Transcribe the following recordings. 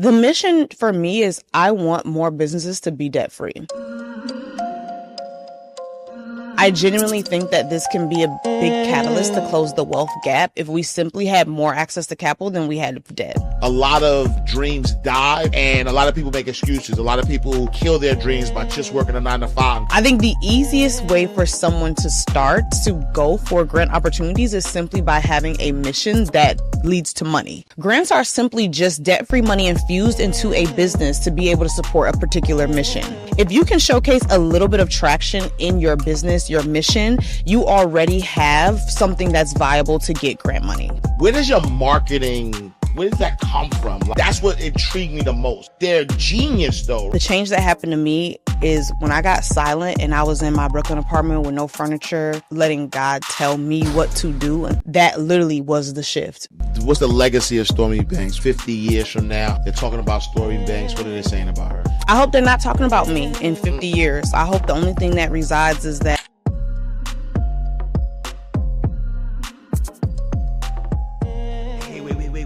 The mission for me is I want more businesses to be debt free. I genuinely think that this can be a big catalyst to close the wealth gap if we simply had more access to capital than we had of debt. A lot of dreams die and a lot of people make excuses. A lot of people kill their dreams by just working a 9-to-5. I think the easiest way for someone to start to go for grant opportunities is simply by having a mission that leads to money. Grants are simply just debt-free money infused into a business to be able to support a particular mission. If you can showcase a little bit of traction in your business, your mission, you already have something that's viable to get grant money. Where does your marketing, where does that come from? That's what intrigued me the most. They're genius though. The change that happened to me is when I got silent and I was in my Brooklyn apartment with no furniture, letting God tell me what to do. And that literally was the shift. What's the legacy of Stormy Banks 50 years from now? They're talking about Stormy Banks. What are they saying about her? I hope they're not talking about me in 50 years. I hope the only thing that resides is that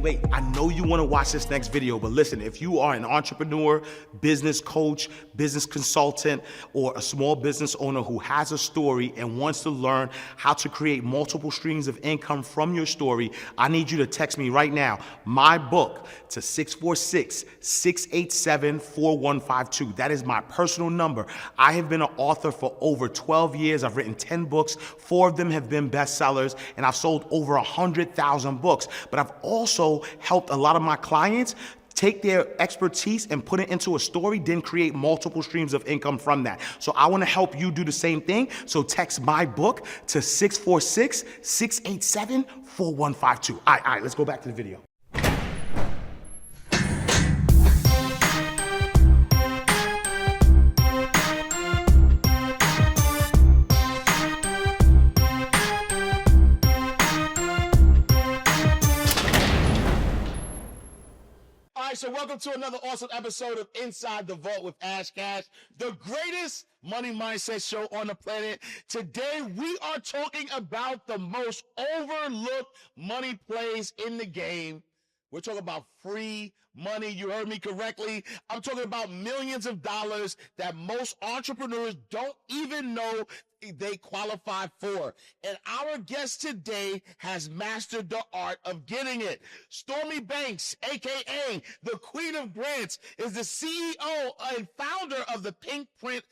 Wait, I know you want to watch this next video, but listen, if you are an entrepreneur, business coach, business consultant, or a small business owner who has a story and wants to learn how to create multiple streams of income from your story, I need you to text me right now, my book, to 646-687-4152. That is my personal number. I have been an author for over 12 years. I've written 10 books. 4 of them have been bestsellers, and I've sold over 100,000 books. But I've also helped a lot of my clients take their expertise and put it into a story, then create multiple streams of income from that. So I want to help you do the same thing. So text my book to 646-687-4152. All right, let's go back to the video. So welcome to another awesome episode of Inside the Vault with Ash Cash, the greatest money mindset show on the planet. Today, we are talking about the most overlooked money plays in the game. We're talking about free money. You heard me correctly. I'm talking about millions of dollars that most entrepreneurs don't even know they qualify for. And our guest today has mastered the art of getting it. Stormy Banks, aka the Queen of Grants, is the CEO and founder of the Pink Print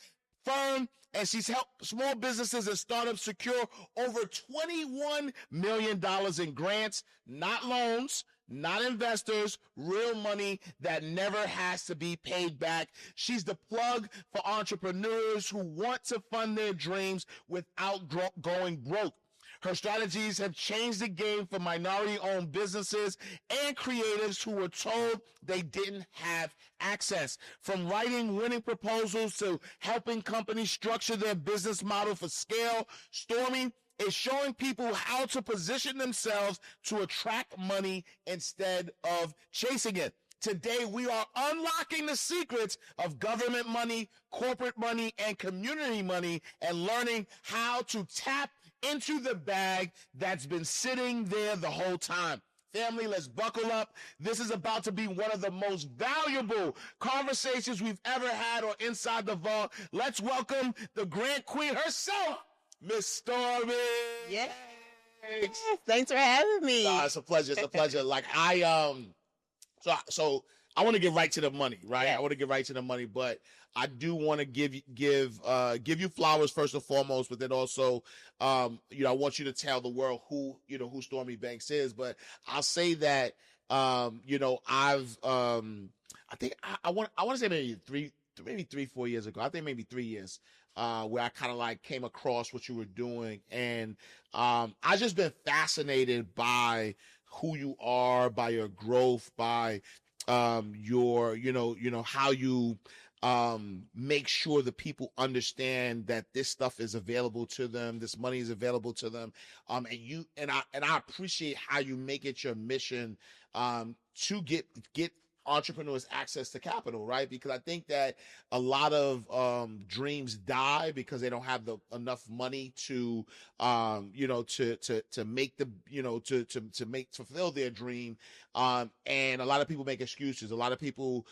firm, and she's helped small businesses and startups secure over $21 million in grants, not loans, not investors, real money that never has to be paid back. She's the plug for entrepreneurs who want to fund their dreams without going broke. Her strategies have changed the game for minority-owned businesses and creatives who were told they didn't have access. From writing winning proposals to helping companies structure their business model for scale, Stormy is showing people how to position themselves to attract money instead of chasing it. Today, we are unlocking the secrets of government money, corporate money, and community money, and learning how to tap into the bag that's been sitting there the whole time. Family, let's buckle up. This is about to be one of the most valuable conversations we've ever had on Inside the Vault. Let's welcome the Grand Queen herself, Miss Stormy. Yeah. Thanks for having me. It's a pleasure. It's a pleasure. Like so I want to get right to the money, right? Yeah. I want to get right to the money, but I do want to give you flowers first and foremost, but then also, I want you to tell the world who Stormy Banks is. But I'll say that, I think I want to say maybe 3-4 years ago. I think maybe 3 years. Where I kind of like came across what you were doing, and I've just been fascinated by who you are, by your growth, by your how you make sure the people understand that this stuff is available to them, this money is available to them, and I appreciate how you make it your mission to get entrepreneurs access to capital, right? Because I think that a lot of dreams die because they don't have enough money to to make the to fulfill their dream. And a lot of people make excuses. A lot of people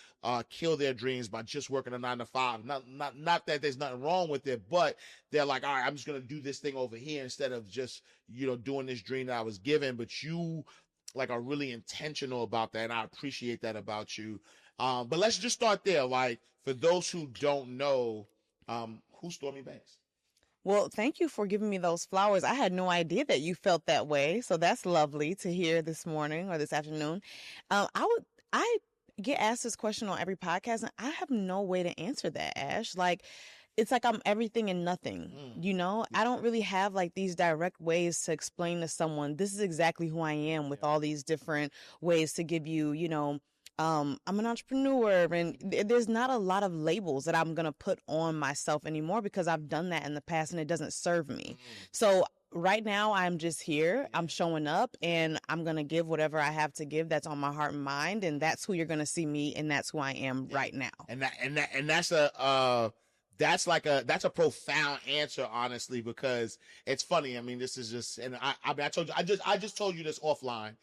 kill their dreams by just working a 9 to 5. Not that there's nothing wrong with it, but they're like, all right, I'm just gonna do this thing over here instead of just doing this dream that I was given. But you like are really intentional about that, and I appreciate that about you. But let's just start there. Like, for those who don't know, who's Stormy Banks? Well, thank you for giving me those flowers. I had no idea that you felt that way. So that's lovely to hear this morning or this afternoon. I get asked this question on every podcast, and I have no way to answer that, Ash. Like, it's like I'm everything and nothing, I don't really have like these direct ways to explain to someone, this is exactly who I am, with all these different ways to give you, I'm an entrepreneur, and there's not a lot of labels that I'm going to put on myself anymore because I've done that in the past and it doesn't serve me. So right now I'm just here, I'm showing up, and I'm going to give whatever I have to give that's on my heart and mind. And that's who you're going to see me. And that's who I am right now. And that's that's a profound answer, honestly, because it's funny. I mean, this is just, and I told you, I just told you this offline,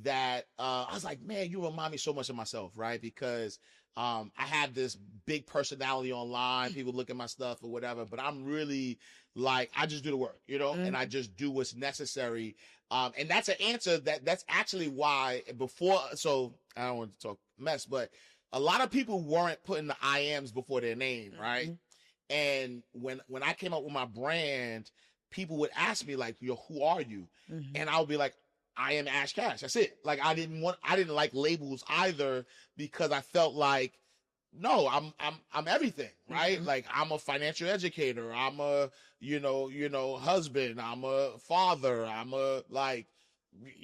that I was like, man, you remind me so much of myself, right? Because I have this big personality online. People look at my stuff or whatever, but I'm really like, I just do the work, and I just do what's necessary. And that's an answer that's actually why before. So I don't want to talk mess, but a lot of people weren't putting the I ams before their name, right? And when I came up with my brand, people would ask me like, yo, who are you? And I would be like, I am Ash Cash. That's it. Like, I didn't like labels either, because I felt like, no, I'm everything, right? Like, I'm a financial educator. I'm a, husband. I'm a father. I'm a, like,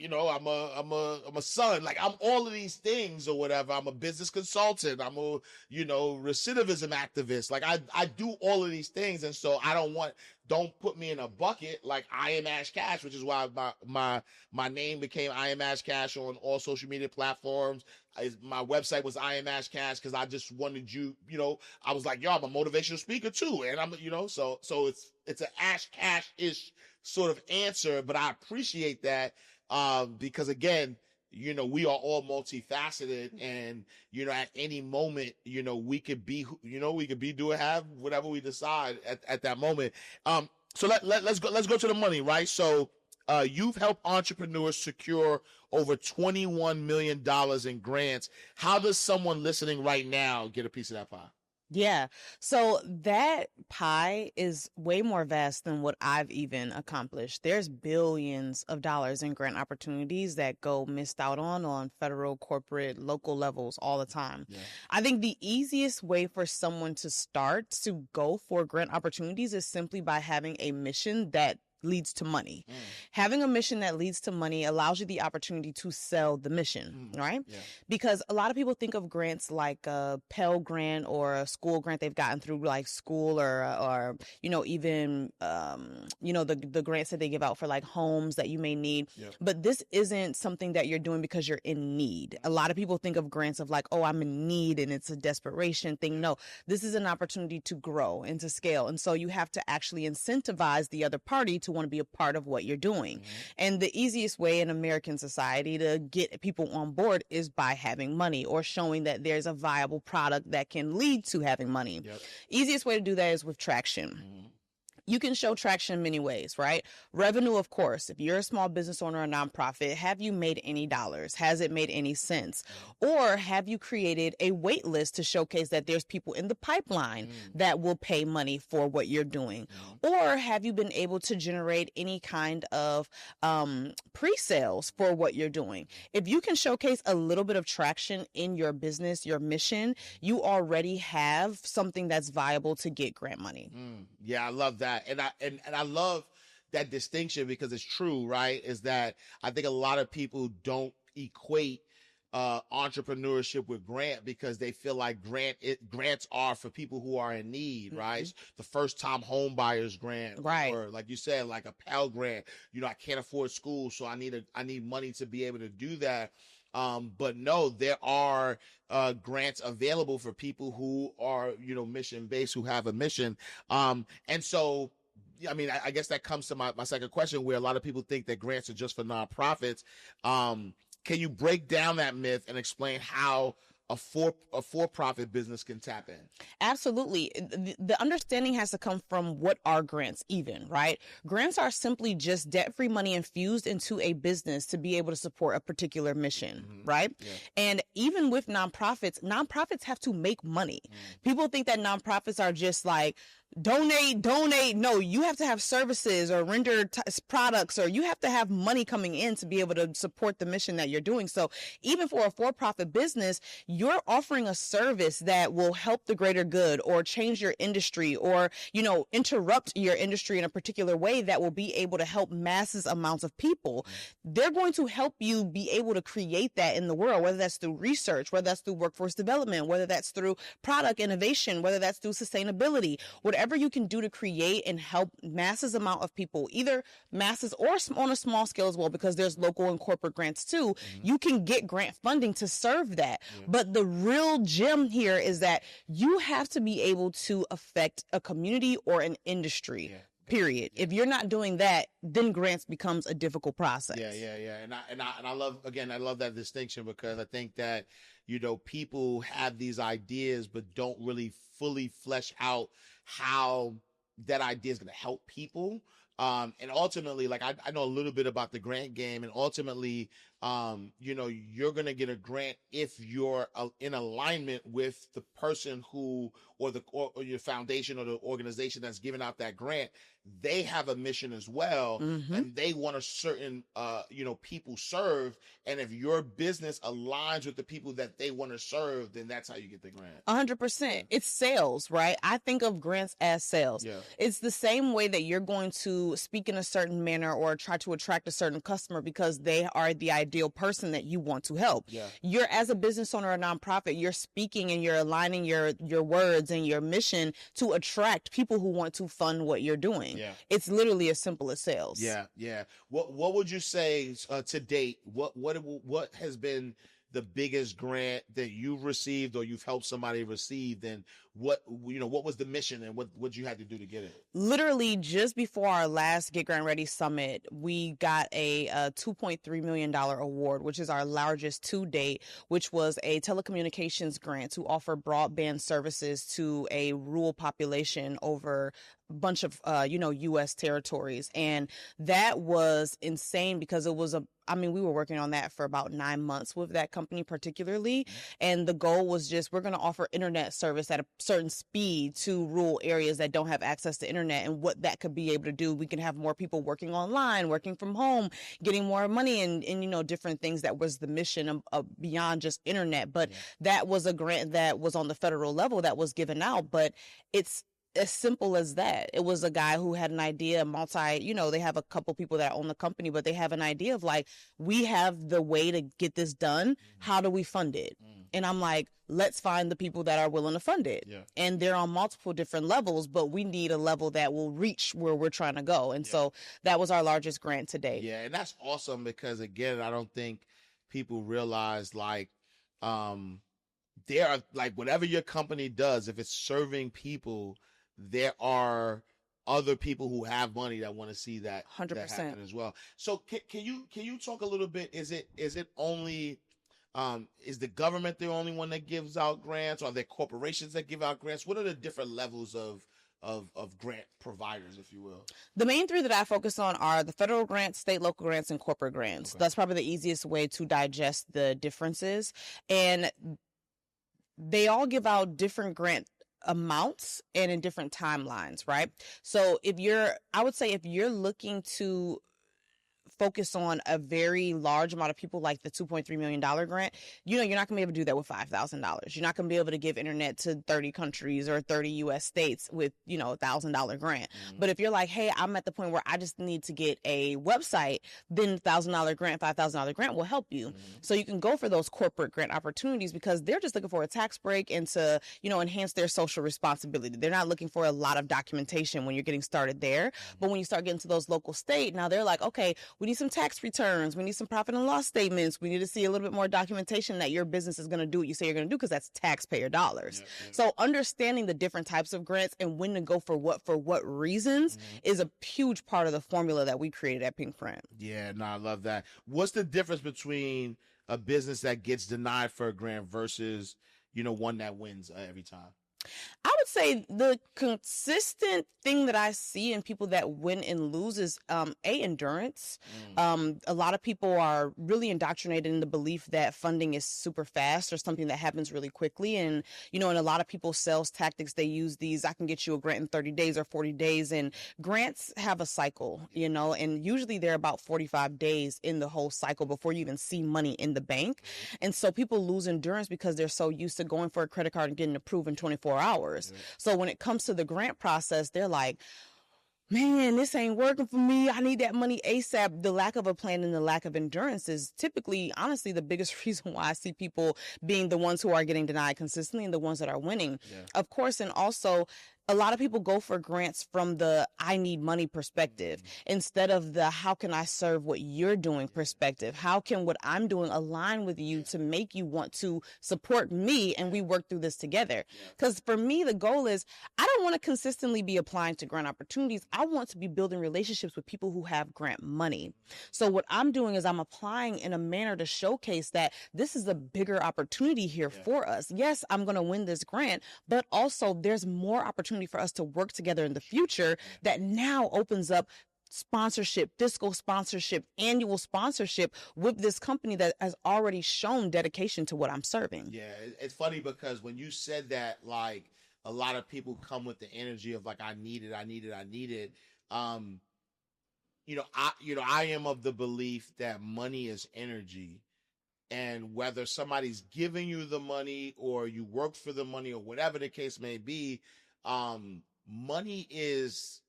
I'm a son. Like, I'm all of these things or whatever. I'm a business consultant. I'm a, recidivism activist. Like, I do all of these things. And so don't put me in a bucket. Like, I am Ash Cash, which is why my name became I am Ash Cash on all social media platforms. My website was I am Ash Cash, because I just wanted I was like, yo, I'm a motivational speaker too. And I'm, so it's an Ash Cash-ish sort of answer, but I appreciate that. Because again, we are all multifaceted, and, at any moment, we could be, have whatever we decide at that moment. So let's go to the money, right? So, you've helped entrepreneurs secure over $21 million in grants. How does someone listening right now get a piece of that pie? Yeah. So that pie is way more vast than what I've even accomplished. There's billions of dollars in grant opportunities that go missed out on federal, corporate, local levels all the time. Yeah. I think the easiest way for someone to start to go for grant opportunities is simply by having a mission that leads to money. Having a mission that leads to money allows you the opportunity to sell the mission, right? Yeah. Because a lot of people think of grants like a Pell Grant or a school grant they've gotten through like school or even the grants that they give out for like homes that you may need. Yep. But this isn't something that you're doing because you're in need. A lot of people think of grants of like, oh, I'm in need and it's a desperation thing. No, this is an opportunity to grow and to scale. And so you have to actually incentivize the other party to want to be a part of what you're doing. And the easiest way in American society to get people on board is by having money or showing that there's a viable product that can lead to having money. Yep. Easiest way to do that is with traction. You can show traction in many ways, right? Revenue, of course. If you're a small business owner or a nonprofit, have you made any dollars? Has it made any sense? Or have you created a wait list to showcase that there's people in the pipeline that will pay money for what you're doing? Or have you been able to generate any kind of pre-sales for what you're doing? If you can showcase a little bit of traction in your business, your mission, you already have something that's viable to get grant money. Yeah, I love that. And I love that distinction, because it's true, right? Is that I think a lot of people don't equate entrepreneurship with grant, because they feel like grants are for people who are in need, right? The first time home buyers grant, right? Or like you said, like a Pell Grant. I can't afford school, so I need money to be able to do that. But no, there are grants available for people who are, mission based, who have a mission. And so, I mean, I guess that comes to my second question, where a lot of people think that grants are just for nonprofits. Can you break down that myth and explain how a for-profit business can tap in? Absolutely. The understanding has to come from what are grants even, right? Grants are simply just debt-free money infused into a business to be able to support a particular mission, right? Yeah. And even with nonprofits have to make money. People think that nonprofits are just like, donate. No, you have to have services or render products, or you have to have money coming in to be able to support the mission that you're doing. So even for a for-profit business, you're offering a service that will help the greater good or change your industry or, interrupt your industry in a particular way that will be able to help masses amounts of people. They're going to help you be able to create that in the world, whether that's through research, whether that's through workforce development, whether that's through product innovation, whether that's through sustainability, whatever you can do to create and help masses amount of people, either masses or on a small scale as well, because there's local and corporate grants too. You can get grant funding to serve that. But the real gem here is that you have to be able to affect a community or an industry. Period. If you're not doing that, then grants becomes a difficult process. Yeah. And I love that distinction, because I think that, people have these ideas but don't really fully flesh out how that idea is going to help people. And ultimately, like I know a little bit about the grant game, and ultimately, you're going to get a grant if you're in alignment with the person who, or your foundation or the organization that's giving out that grant. They have a mission as well, and they want a certain, people served. And if your business aligns with the people that they want to serve, then that's how you get the grant. 100%. It's sales, right? I think of grants as sales. Yeah. It's the same way that you're going to speak in a certain manner or try to attract a certain customer because they are the ideal person that you want to help. Yeah. You're, as a business owner or nonprofit, you're speaking and you're aligning your words and your mission to attract people who want to fund what you're doing. Yeah. It's literally as simple as sales. Yeah. What would you say to date? What has been the biggest grant that you've received or you've helped somebody receive? And what was the mission and what you had to do to get it? Literally just before our last Get Grant Ready Summit, we got a $2.3 million award, which is our largest to date, which was a telecommunications grant to offer broadband services to a rural population over a bunch of, U.S. territories. And that was insane because it was we were working on that for about 9 months with that company particularly. And the goal was just, we're going to offer internet service at a certain speed to rural areas that don't have access to internet, and what that could be able to do. We can have more people working online, working from home, getting more money and different things. That was the mission of beyond just internet. But that was a grant that was on the federal level that was given out. But it's as simple as that. It was a guy who had an idea, they have a couple people that own the company, but they have an idea of like, we have the way to get this done. How do we fund it? And I'm like, let's find the people that are willing to fund it. Yeah. And they're on multiple different levels, but we need a level that will reach where we're trying to go. And so that was our largest grant to date. Yeah. And that's awesome because, again, I don't think people realize there are whatever your company does, if it's serving people, there are other people who have money that want to see that 100% that happen as well. So can you talk a little bit? Is it only is the government the only one that gives out grants? Are there corporations that give out grants? What are the different levels of grant providers, if you will? The main three that I focus on are the federal grants, state, local grants, and corporate grants. Okay. That's probably the easiest way to digest the differences. And they all give out different grant amounts and in different timelines, right? So I would say if you're looking to focus on a very large amount of people, like the $2.3 million grant, you're not going to be able to do that with $5,000. You're not going to be able to give internet to 30 countries or 30 U.S. states with, $1,000 grant. But if you're like, hey, I'm at the point where I just need to get a website, then $1,000 grant, $5,000 grant will help you. So you can go for those corporate grant opportunities because they're just looking for a tax break and to, enhance their social responsibility. They're not looking for a lot of documentation when you're getting started there. But when you start getting to those local state, now they're like, okay, we need some tax returns. We need some profit and loss statements. We need to see a little bit more documentation that your business is going to do what you say you're going to do, because that's taxpayer dollars. So understanding the different types of grants and when to go for what reasons is a huge part of the formula that we created at Pink Print. Yeah, no, I love that. What's the difference between a business that gets denied for a grant versus, one that wins every time? I would say the consistent thing that I see in people that win and lose is endurance. A lot of people are really indoctrinated in the belief that funding is super fast or something that happens really quickly. And, in a lot of people's sales tactics, they use these, I can get you a grant in 30 days or 40 days. And grants have a cycle, and usually they're about 45 days in the whole cycle before you even see money in the bank. And so people lose endurance because they're so used to going for a credit card and getting approved in 24 hours. So when it comes to the grant process, they're like, man, this ain't working for me. I need that money ASAP. The lack of a plan and the lack of endurance is typically, honestly, the biggest reason why I see people being the ones who are getting denied consistently and the ones that are winning. Of course, and also a lot of people go for grants from the I need money perspective instead of the how can I serve what you're doing perspective. How can what I'm doing align with you to make you want to support me and we work through this together? Because for me, the goal is I don't want to consistently be applying to grant opportunities. I want to be building relationships with people who have grant money. So what I'm doing is I'm applying in a manner to showcase that this is a bigger opportunity here for us. Yes, I'm going to win this grant, but also there's more opportunity for us to work together in the future that now opens up sponsorship, fiscal sponsorship, annual sponsorship with this company that has already shown dedication to what I'm serving. Yeah, it's funny because when you said that, like, a lot of people come with the energy of like, I need it. I am of the belief that money is energy. And whether somebody's giving you the money or you work for the money or whatever the case may be, money is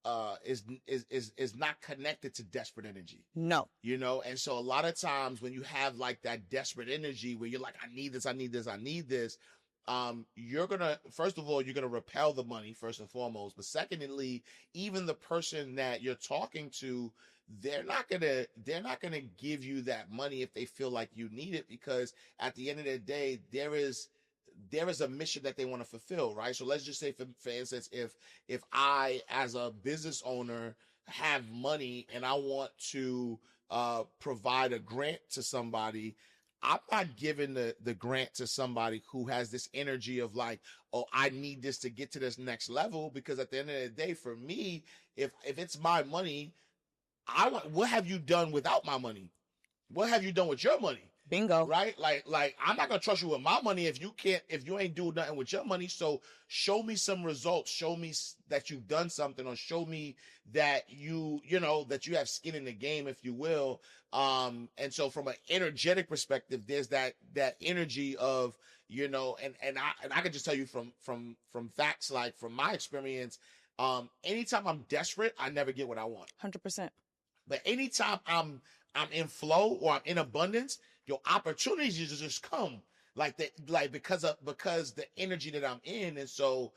not connected to desperate energy. No. And so a lot of times when you have like that desperate energy where you're like, I need this, you're gonna, first of all, you're gonna repel the money first and foremost. But secondly, even the person that you're talking to, they're not gonna give you that money if they feel like you need it, because at the end of the day, there is a mission that they want to fulfill, right? So let's just say, for instance, if I, as a business owner, have money and I want to provide a grant to somebody, I'm not giving the grant to somebody who has this energy of like, oh, I need this to get to this next level. Because at the end of the day, for me, if it's my money, what have you done without my money? What have you done with your money? Bingo. Right? Like I'm not gonna trust you with my money if you ain't doing nothing with your money. So show me some results. Show me that you've done something, or show me that that you have skin in the game, if you will. And so from an energetic perspective, there's that energy of, and I can just tell you from facts, like from my experience, anytime I'm desperate, I never get what I want. 100%. But anytime I'm in flow or I'm in abundance, your opportunities just come because the energy that I'm in. And so,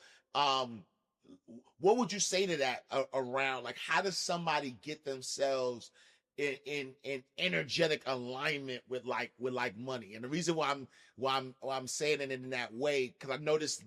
what would you say to that around, like, how does somebody get themselves in energetic alignment with money? And the reason why I'm saying it in that way, because I noticed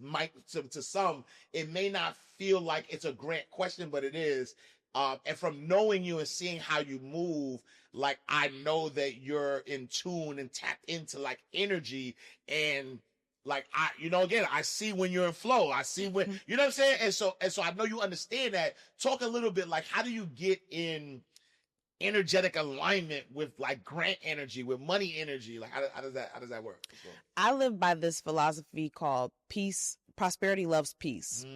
to some, it may not feel like it's a grant question, but it is. And from knowing you and seeing how you move, like, I know that you're in tune and tapped into like energy, and like, I see when you're in flow. I see when, you know what I'm saying? And so I know you understand that. Talk a little bit, like, how do you get in energetic alignment with like grant energy, with money energy? Like, how does that work? I live by this philosophy called peace. Prosperity loves peace.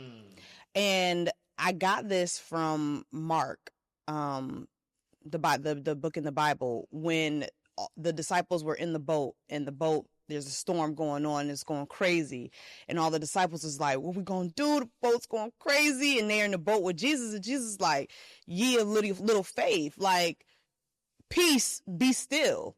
And I got this from Mark, the book in the Bible, when the disciples were in the boat, and the boat, there's a storm going on, it's going crazy, and all the disciples is like, what we gonna do? The boat's going crazy, and they're in the boat with Jesus, and Jesus is like, ye of little faith, like, peace, be still.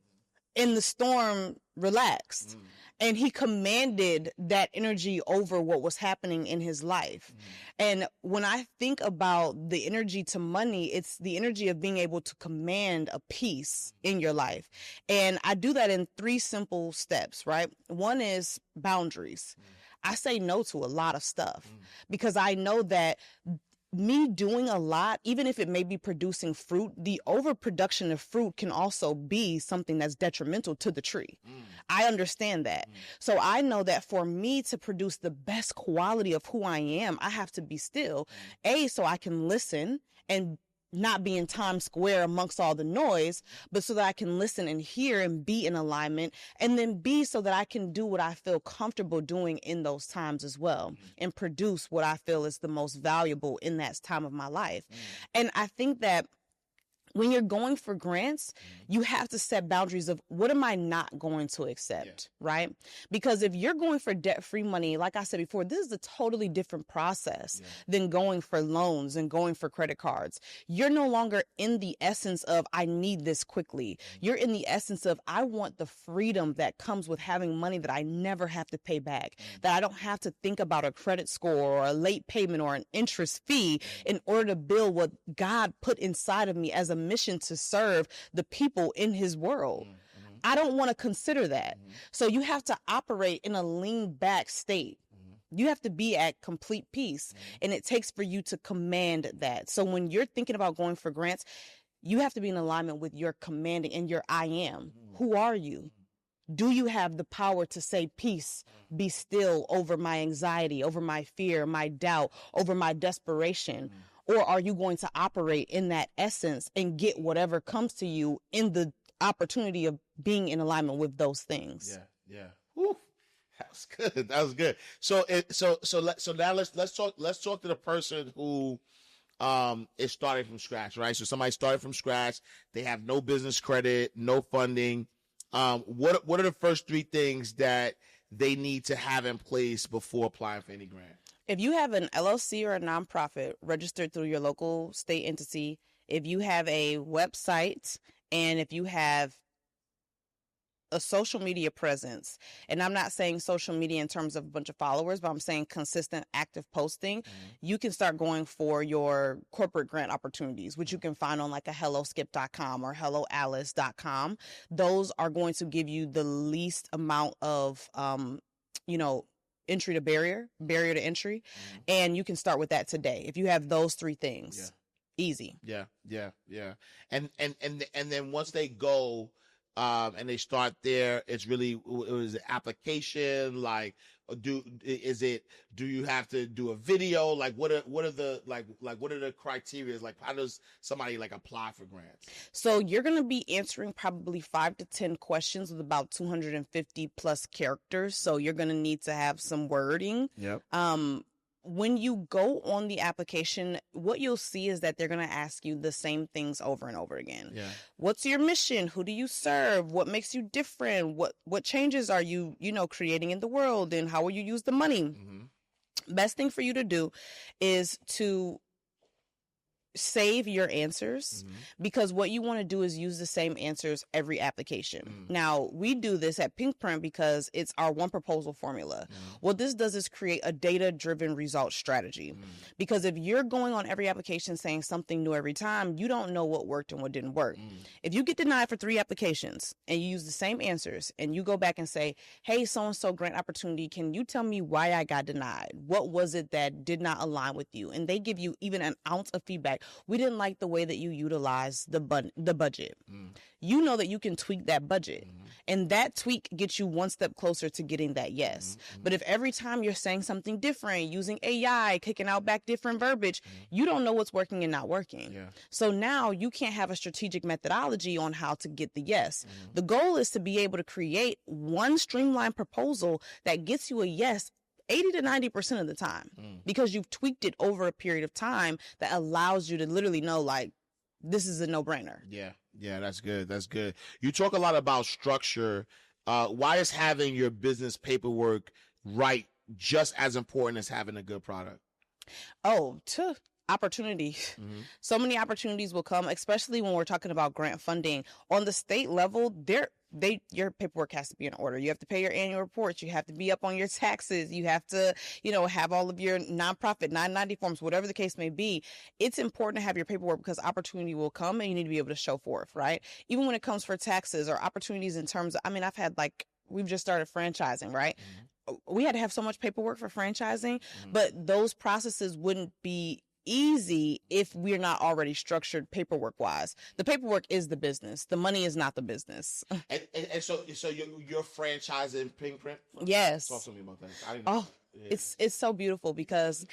and the storm relaxed. And he commanded that energy over what was happening in his life. And when I think about the energy to money, it's the energy of being able to command a peace in your life. And I do that in 3 simple steps, right? One is boundaries. I say no to a lot of stuff because I know that me doing a lot, even if it may be producing fruit, the overproduction of fruit can also be something that's detrimental to the tree. I understand that. So I know that for me to produce the best quality of who I am, I have to be still, so I can listen and not be in Times Square amongst all the noise, but so that I can listen and hear and be in alignment, and then B, so that I can do what I feel comfortable doing in those times as well, and produce what I feel is the most valuable in that time of my life. And I think that when you're going for grants, you have to set boundaries of what am I not going to accept, right? Because if you're going for debt-free money, like I said before, this is a totally different process than going for loans and going for credit cards. You're no longer in the essence of, I need this quickly. You're in the essence of, I want the freedom that comes with having money that I never have to pay back, that I don't have to think about a credit score or a late payment or an interest fee in order to build what God put inside of me as a mission to serve the people in his world. I don't want to consider that. So you have to operate in a lean back state. You have to be at complete peace. And it takes for you to command that. So when you're thinking about going for grants, you have to be in alignment with your commanding and your I am. Who are you? Do you have the power to say peace, be still over my anxiety, over my fear, my doubt, over my desperation? Or are you going to operate in that essence and get whatever comes to you in the opportunity of being in alignment with those things? Yeah. Whew. That was good. That was good. So now let's talk to the person who is starting from scratch, right? So somebody started from scratch. They have no business credit, no funding. What are the first 3 things that they need to have in place before applying for any grant? If you have an LLC or a nonprofit registered through your local state entity, if you have a website, and if you have a social media presence, and I'm not saying social media in terms of a bunch of followers, but I'm saying consistent, active posting, you can start going for your corporate grant opportunities, which you can find on like a helloskip.com or helloalice.com. Those are going to give you the least amount of, entry to barrier to entry. And you can start with that today. If you have those 3 things, easy. Yeah. And then once they go, and they start there, it's really, it was an application, like, do you have to do a video? Like, what are the criteria? Like, how does somebody like apply for grants? So you're going to be answering probably 5 to 10 questions with about 250 plus characters. So you're going to need to have some wording. Yep. When you go on the application, what you'll see is that they're going to ask you the same things over and over again. Yeah. What's your mission? Who do you serve? What makes you different? What changes are you, creating in the world? And how will you use the money? Best thing for you to do is to save your answers, because what you want to do is use the same answers every application. Now, we do this at Pink Print because it's our one proposal formula. What this does is create a data-driven result strategy. Because if you're going on every application saying something new every time, you don't know what worked and what didn't work. If you get denied for 3 applications and you use the same answers and you go back and say, hey, so-and-so grant opportunity, can you tell me why I got denied? What was it that did not align with you? And they give you even an ounce of feedback. We didn't like the way that you utilized the budget. You know that you can tweak that budget. And that tweak gets you one step closer to getting that yes. But if every time you're saying something different, using AI, kicking out back different verbiage, you don't know what's working and not working. So now you can't have a strategic methodology on how to get the yes. The goal is to be able to create one streamlined proposal that gets you a yes 80 to 90% of the time, because you've tweaked it over a period of time that allows you to literally know, like, this is a no-brainer. Yeah, that's good. That's good. You talk a lot about structure. Why is having your business paperwork right just as important as having a good product? Opportunity. So many opportunities will come, especially when we're talking about grant funding. On the state level, your paperwork has to be in order. You have to pay your annual reports. You have to be up on your taxes. You have to, have all of your nonprofit 990 forms, whatever the case may be. It's important to have your paperwork because opportunity will come and you need to be able to show forth, right? Even when it comes for taxes or opportunities in terms of, I've had we've just started franchising, right? We had to have so much paperwork for franchising, but those processes wouldn't be easy if we're not already structured paperwork wise. The paperwork is the business. The money is not the business. and so you're franchising Pinkprint? Yes. Talk to me about that. It's so beautiful because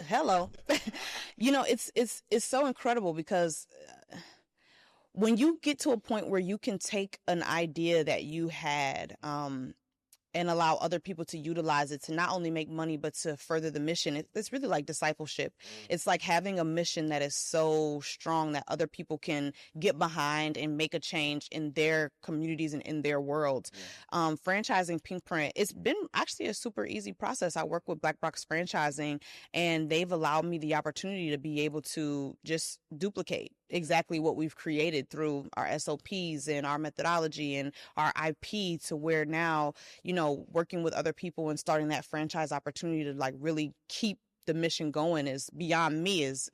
hello. It's so incredible because when you get to a point where you can take an idea that you had, and allow other people to utilize it to not only make money, but to further the mission. It's really like discipleship. It's like having a mission that is so strong that other people can get behind and make a change in their communities and in their worlds. Franchising Pinkprint, it's been actually a super easy process. I work with Black Box Franchising, and they've allowed me the opportunity to be able to just duplicate exactly what we've created through our SOPs and our methodology and our IP to where now, working with other people and starting that franchise opportunity to really keep the mission going is beyond me has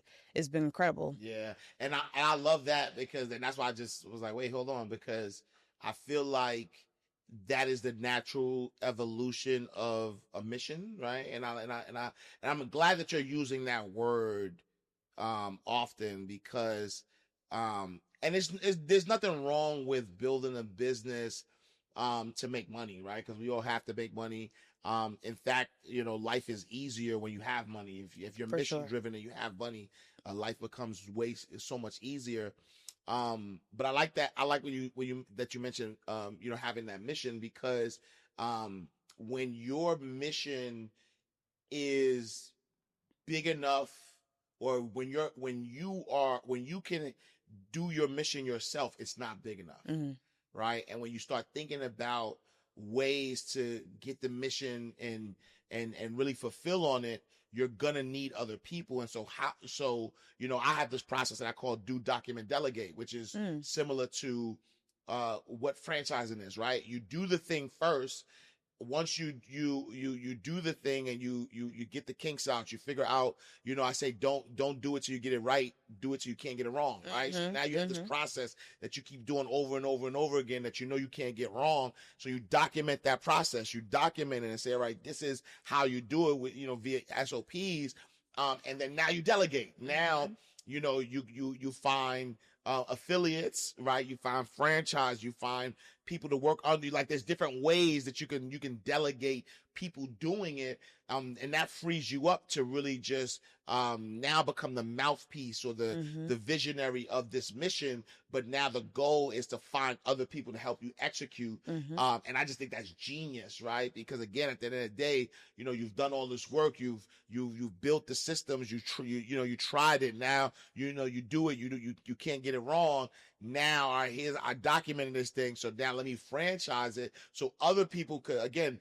been incredible. Yeah. And I love that because, and that's why I just was like, wait, hold on, because I feel like that is the natural evolution of a mission. Right. And I'm glad that you're using that word often because and there's nothing wrong with building a business to make money, right? Because we all have to make money. In fact, life is easier when you have money. If you're mission driven and you have money, life becomes so much easier. But I like that. I like when you mentioned having that mission because when your mission is big enough, or when you can do your mission yourself, it's not big enough, right? And when you start thinking about ways to get the mission and really fulfill on it, you're gonna need other people. And so I have this process that I call do, document, delegate, which is similar to what franchising is, right? You do the thing first. Once you do the thing and you get the kinks out, you figure out, I say, don't do it till you get it right. Do it till you can't get it wrong. Right. So now you have this process that you keep doing over and over and over again that you can't get wrong. So you document that process, you document it and say, all right, this is how you do it with, via SOPs. And then now you delegate. Now, you find affiliates, right? You find franchise, you find people to work under you. Like there's different ways that you can delegate people doing it. And that frees you up to really just now become the mouthpiece or the visionary of this mission. But now the goal is to find other people to help you execute. And I just think that's genius, right? Because again, at the end of the day, you've done all this work, you've built the systems, you tried it. Now, you do it, you can't get it wrong. Now, I documented this thing. So now let me franchise it so other people could, again,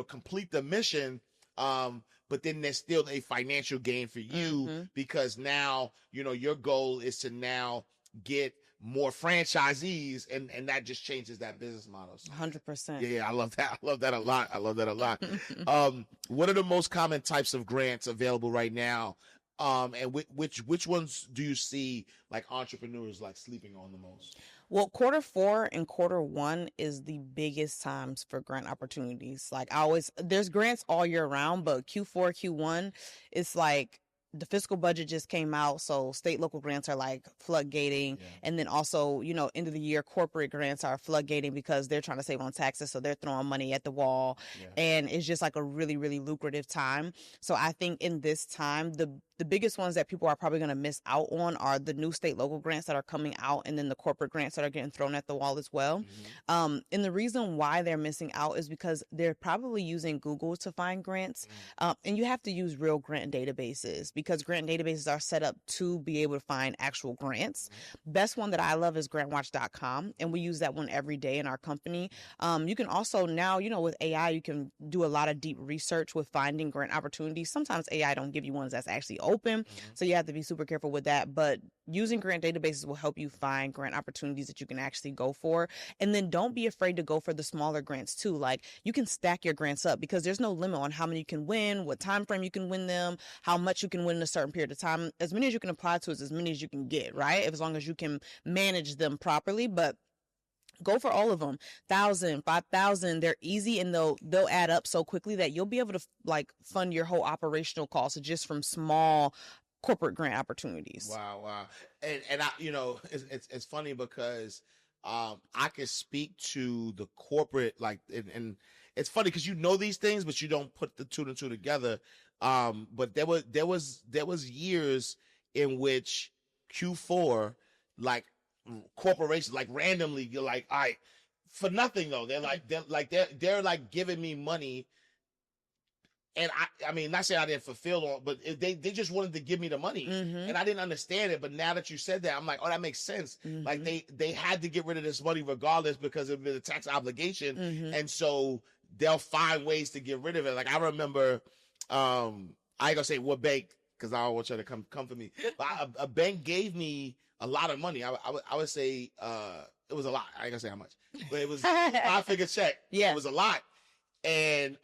complete the mission. But then there's still a financial gain for you because now, your goal is to now get more franchisees and that just changes that business model. 100%. Yeah, I love that. I love that a lot. What are the most common types of grants available right now? And which ones do you see like entrepreneurs like sleeping on the most? Well, Q4 and Q1 is the biggest times for grant opportunities. There's grants all year round, but Q4, Q1, it's like the fiscal budget just came out. So state, local grants are like floodgating. Yeah. And then also, end of the year corporate grants are floodgating because they're trying to save on taxes. So they're throwing money at the wall. Yeah. And it's just like a really, really lucrative time. So I think in this time, the biggest ones that people are probably going to miss out on are the new state local grants that are coming out and then the corporate grants that are getting thrown at the wall as well. And the reason why they're missing out is because they're probably using Google to find grants. And you have to use real grant databases because grant databases are set up to be able to find actual grants. Best one that I love is grantwatch.com. And we use that one every day in our company. You can also now, with AI, you can do a lot of deep research with finding grant opportunities. Sometimes AI don't give you ones that's actually open. So you have to be super careful with that. But using grant databases will help you find grant opportunities that you can actually go for. And then don't be afraid to go for the smaller grants too. Like, you can stack your grants up because there's no limit on how many you can win, what time frame you can win them, how much you can win in a certain period of time. As many as you can apply to is as many as you can get, right? As long as you can manage them properly. But go for all of them. 1,000, 5,000. They're easy and they'll add up so quickly that you'll be able to like fund your whole operational costs just from small corporate grant opportunities. Wow. And I, it's funny because I can speak to the corporate, like, and it's funny because these things, but you don't put the two and two together. But there was years in which Q4, like, corporations, like, randomly, you're like, all right, for nothing though. They're like giving me money. And I mean, not saying I didn't fulfill all, but they just wanted to give me the money, and I didn't understand it. But now that you said that, I'm like, oh, that makes sense. Like, they had to get rid of this money regardless because of the tax obligation, and so they'll find ways to get rid of it. Like, I remember, I ain't gonna say what bank because I don't want you to come for me. But a bank gave me a lot of money. I would say it was a lot. I ain't gonna say how much, but it was a 5-figure check. Yeah, it was a lot. And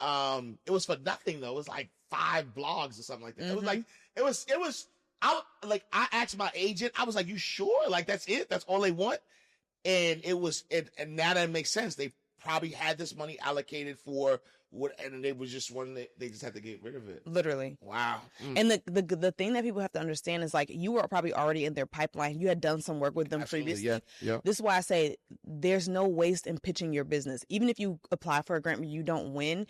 it was for nothing though. It was like 5 blogs or something like that. It was like it was I asked my agent, I was like, you sure? Like, that's it? That's all they want? And and now that makes sense. They probably had this money allocated for what, and they was just they just had to get rid of it. Literally. Wow. And the thing that people have to understand is, like, you were probably already in their pipeline. You had done some work with them previously. Yeah. This is why I say there's no waste in pitching your business. Even if you apply for a grant and you don't win,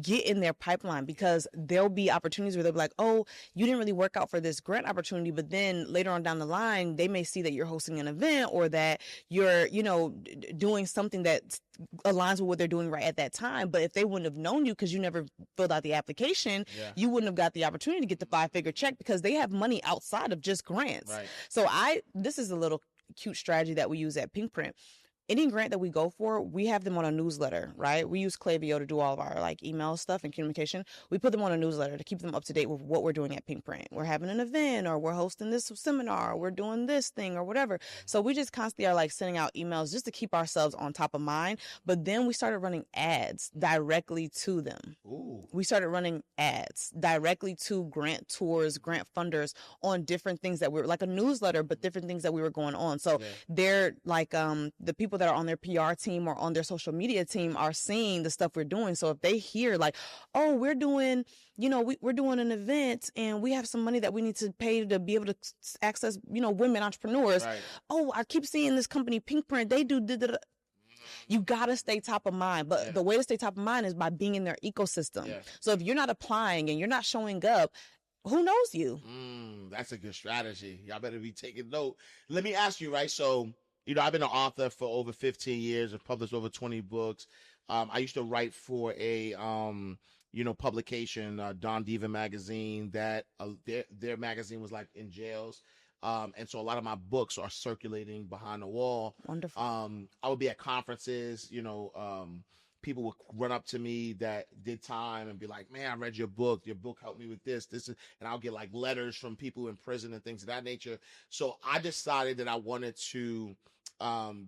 get in their pipeline, because there'll be opportunities where they'll be like, oh, you didn't really work out for this grant opportunity, but then later on down the line, they may see that you're hosting an event or that you're, doing something that aligns with what they're doing right at that time. But if they wouldn't have known you because you never filled out the application, you wouldn't have got the opportunity to get the 5-figure check, because they have money outside of just grants. Right. So this is a little cute strategy that we use at Pink Print. Any grant that we go for, we have them on a newsletter, right? We use Klaviyo to do all of our like email stuff and communication. We put them on a newsletter to keep them up to date with what we're doing at Pink Print. We're having an event, or we're hosting this seminar, or we're doing this thing or whatever. So we just constantly are like sending out emails just to keep ourselves on top of mind. But then we started running ads directly to them. Ooh. We started running ads directly to grant tours, grant funders on different things that we were like a newsletter, but different things that we were going on. So they're like the people that are on their PR team or on their social media team are seeing the stuff we're doing. So if they hear like, oh, we're doing, we're doing an event and we have some money that we need to pay to be able to access, women entrepreneurs. Right. Oh, I keep seeing this company, Pink Print, they do. You got to stay top of mind. But the way to stay top of mind is by being in their ecosystem. Yeah. So if you're not applying and you're not showing up, who knows you? That's a good strategy. Y'all better be taking note. Let me ask you, right? So, I've been an author for over 15 years. I've published over 20 books. I used to write for a, publication, Don Diva magazine, that their magazine was like in jails. And so a lot of my books are circulating behind the wall. Wonderful. I would be at conferences, people would run up to me that did time and be like, man, I read your book helped me with this, and I'll get like letters from people in prison and things of that nature. So I decided that I wanted to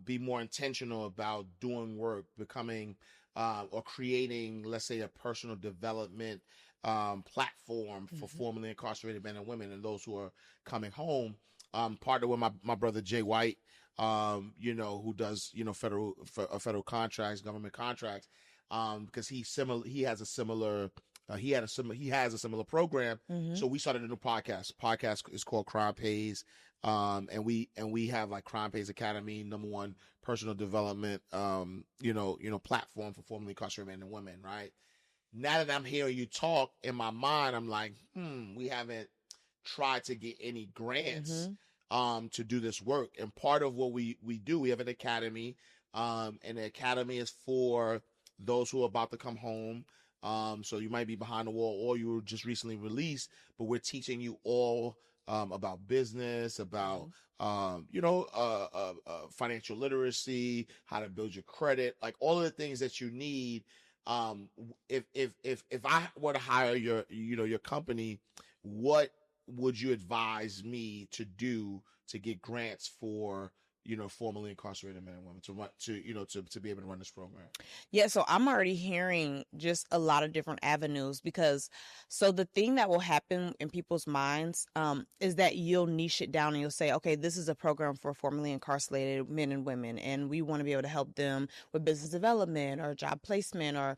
be more intentional about doing work, becoming or creating, let's say, a personal development platform for formerly incarcerated men and women and those who are coming home. Partnered with my brother Jay White, who does federal contracts, government contracts, because he has a similar program. So we started a new podcast. Podcast is called Crime Pays, and we have like Crime Pays Academy, #1 personal development platform for formerly incarcerated men and women. Right now that I'm hearing you talk, in my mind I'm like, we haven't tried to get any grants to do this work. And part of what we do, we have an academy, and the academy is for those who are about to come home. So you might be behind the wall or you were just recently released, but we're teaching you all about business, about financial literacy, how to build your credit, like all of the things that you need. If I were to hire your company, what would you advise me to do to get grants for, formerly incarcerated men and women to run to be able to run this program? Yeah, so I'm already hearing just a lot of different avenues because so the thing that will happen in people's minds is that you'll niche it down and you'll say, okay, this is a program for formerly incarcerated men and women, and we want to be able to help them with business development or job placement or,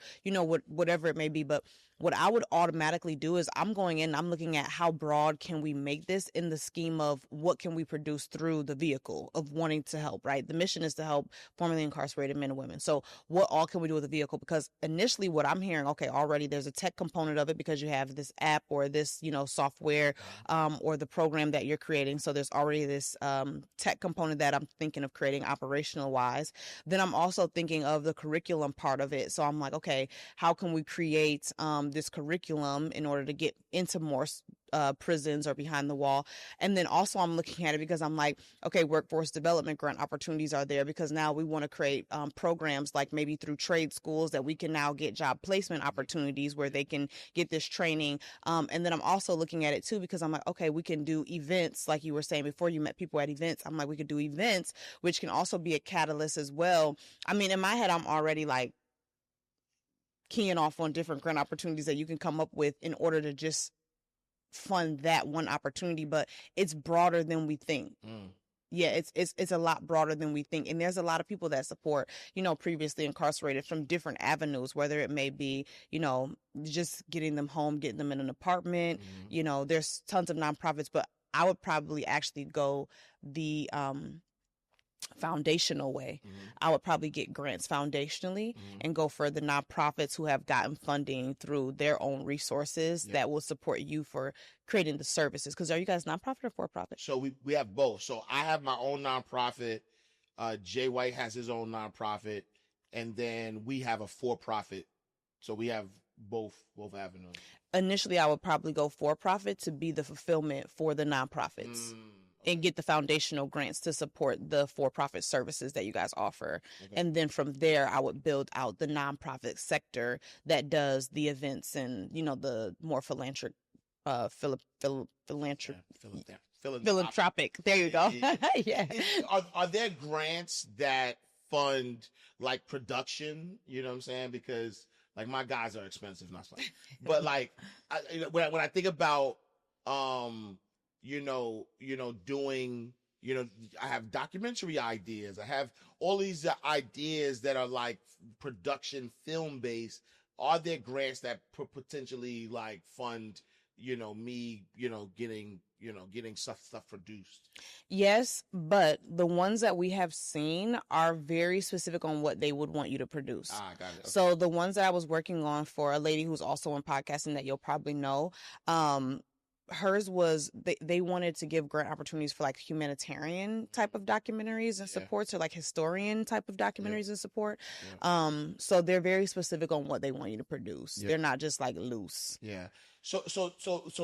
whatever it may be. But what I would automatically do is I'm going in, I'm looking at how broad can we make this in the scheme of what can we produce through the vehicle of wanting to help, right? The mission is to help formerly incarcerated men and women. So what all can we do with the vehicle? Because initially what I'm hearing, okay, already there's a tech component of it because you have this app or this, software or the program that you're creating. So there's already this tech component that I'm thinking of creating operational wise. Then I'm also thinking of the curriculum part of it. So I'm like, okay, how can we create this curriculum in order to get into more prisons or behind the wall? And then also I'm looking at it because I'm like, okay, workforce development grant opportunities are there because now we want to create programs like maybe through trade schools that we can now get job placement opportunities where they can get this training. And then I'm also looking at it too because I'm like, okay, we can do events like you were saying before, you met people at events. I'm like, we could do events, which can also be a catalyst as well. I mean, in my head, I'm already like keying off on different grant opportunities that you can come up with in order to just fund that one opportunity, but it's broader than we think. Yeah, it's a lot broader than we think. And there's a lot of people that support, previously incarcerated from different avenues, whether it may be, just getting them home, getting them in an apartment. There's tons of nonprofits, but I would probably actually go the foundational way. I would probably get grants foundationally and go for the nonprofits who have gotten funding through their own resources that will support you for creating the services. Because are you guys nonprofit or for profit? So we have both. So I have my own nonprofit. Jay White has his own nonprofit, and then we have a for-profit. So we have both avenues. Initially, I would probably go for profit to be the fulfillment for the nonprofits. And get the foundational grants to support the for-profit services that you guys offer. Okay. And then from there, I would build out the nonprofit sector that does the events and, the more philanthropic. There you go. Yeah. Are there grants that fund like production? You know what I'm saying? Because like my guys are expensive, not fun. But like when I think about doing, I have documentary ideas. I have all these ideas that are like production film based. Are there grants that potentially like fund, me, getting stuff produced? Yes, but the ones that we have seen are very specific on what they would want you to produce. Got it. Okay. So the ones that I was working on for a lady who's also in podcasting that you'll probably know, hers was they wanted to give grant opportunities for like humanitarian type of documentaries and supports or like historian type of documentaries and support. So they're very specific on what they want you to produce. They're not just like loose. Yeah. So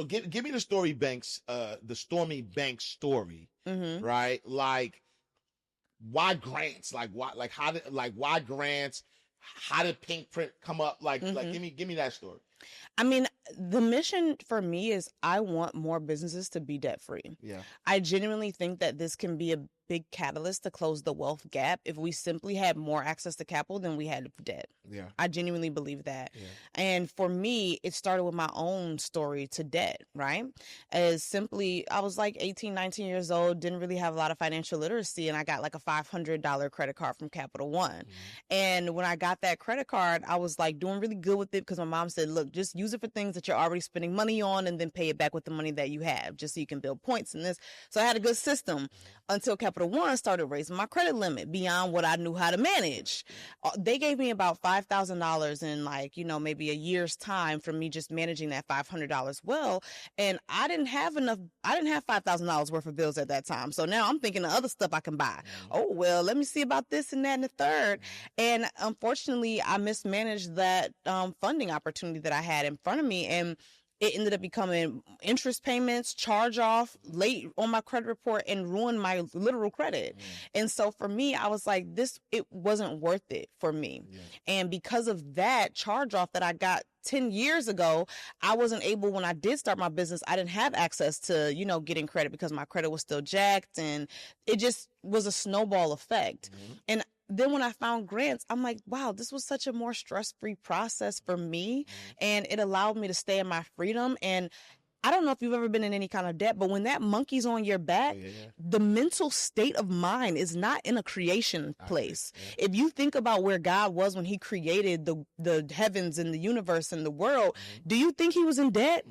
give me the Stormy Banks, the Stormy Banks story, right? Like, why grants? Why grants? How did Pink Print come up? Like give me that story. I mean, the mission for me is I want more businesses to be debt free. Yeah. I genuinely think that this can be a big catalyst to close the wealth gap if we simply had more access to capital than we had debt. Yeah. I genuinely believe that. Yeah. And for me, it started with my own story to debt, right? As simply, I was like 18, 19 years old, didn't really have a lot of financial literacy, and I got like a $500 credit card from Capital One. And when I got that credit card, I was like doing really good with it because my mom said, look, just use it for things that you're already spending money on and then pay it back with the money that you have, just so you can build points in this. So I had a good system until Capital One started raising my credit limit beyond what I knew how to manage. They gave me about $5,000 in like, maybe a year's time from me just managing that $500 well. And I didn't have $5,000 worth of bills at that time. So now I'm thinking of other stuff I can buy. Oh, well, let me see about this and that and the third. And unfortunately, I mismanaged that funding opportunity that I had in front of me. And it ended up becoming interest payments, charge off, late on my credit report, and ruined my literal credit. And so for me, I was like, it wasn't worth it for me. And because of that charge off that I got 10 years ago, I wasn't able, when I did start my business, I didn't have access to, getting credit because my credit was still jacked, and it just was a snowball effect. And then when I found grants, I'm like, wow, this was such a more stress-free process for me. And it allowed me to stay in my freedom. And I don't know if you've ever been in any kind of debt, but when that monkey's on your back, the mental state of mind is not in a creation place. If you think about where God was when he created the heavens and the universe and the world, do you think he was in debt?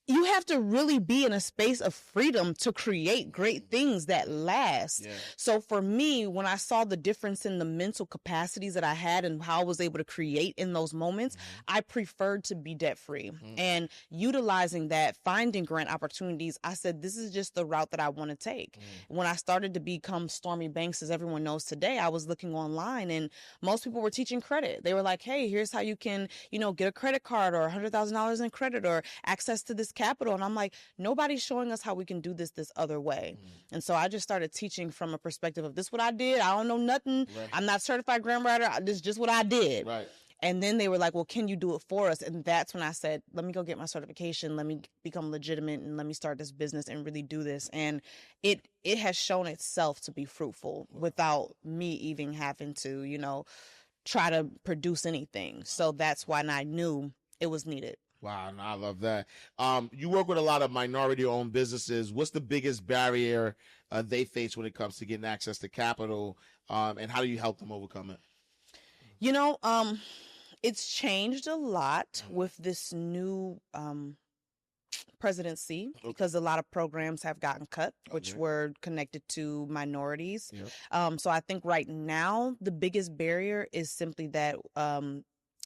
You have to really be in a space of freedom to create great things that last. So for me, when I saw the difference in the mental capacities that I had and how I was able to create in those moments, I preferred to be debt free. And utilizing that, finding grant opportunities, I said, this is just the route that I want to take. When I started to become Stormy Banks, as everyone knows today, I was looking online and most people were teaching credit. They were like, hey, here's how you can, get a credit card or $100,000 in credit or access to this capital. And I'm like, nobody's showing us how we can do this other way. And so I just started teaching from a perspective of, this is what I did. I don't know nothing. I'm not certified grant writer. This is just what I did. And then they were like, well, can you do it for us? And that's when I said, let me go get my certification. Let me become legitimate and let me start this business and really do this. And it has shown itself to be fruitful without me even having to, try to produce anything. So that's why I knew it was needed. Wow, I love that. You work with a lot of minority-owned businesses. What's the biggest barrier they face when it comes to getting access to capital, and how do you help them overcome it? It's changed a lot with this new presidency because a lot of programs have gotten cut, which were connected to minorities. So I think right now the biggest barrier is simply that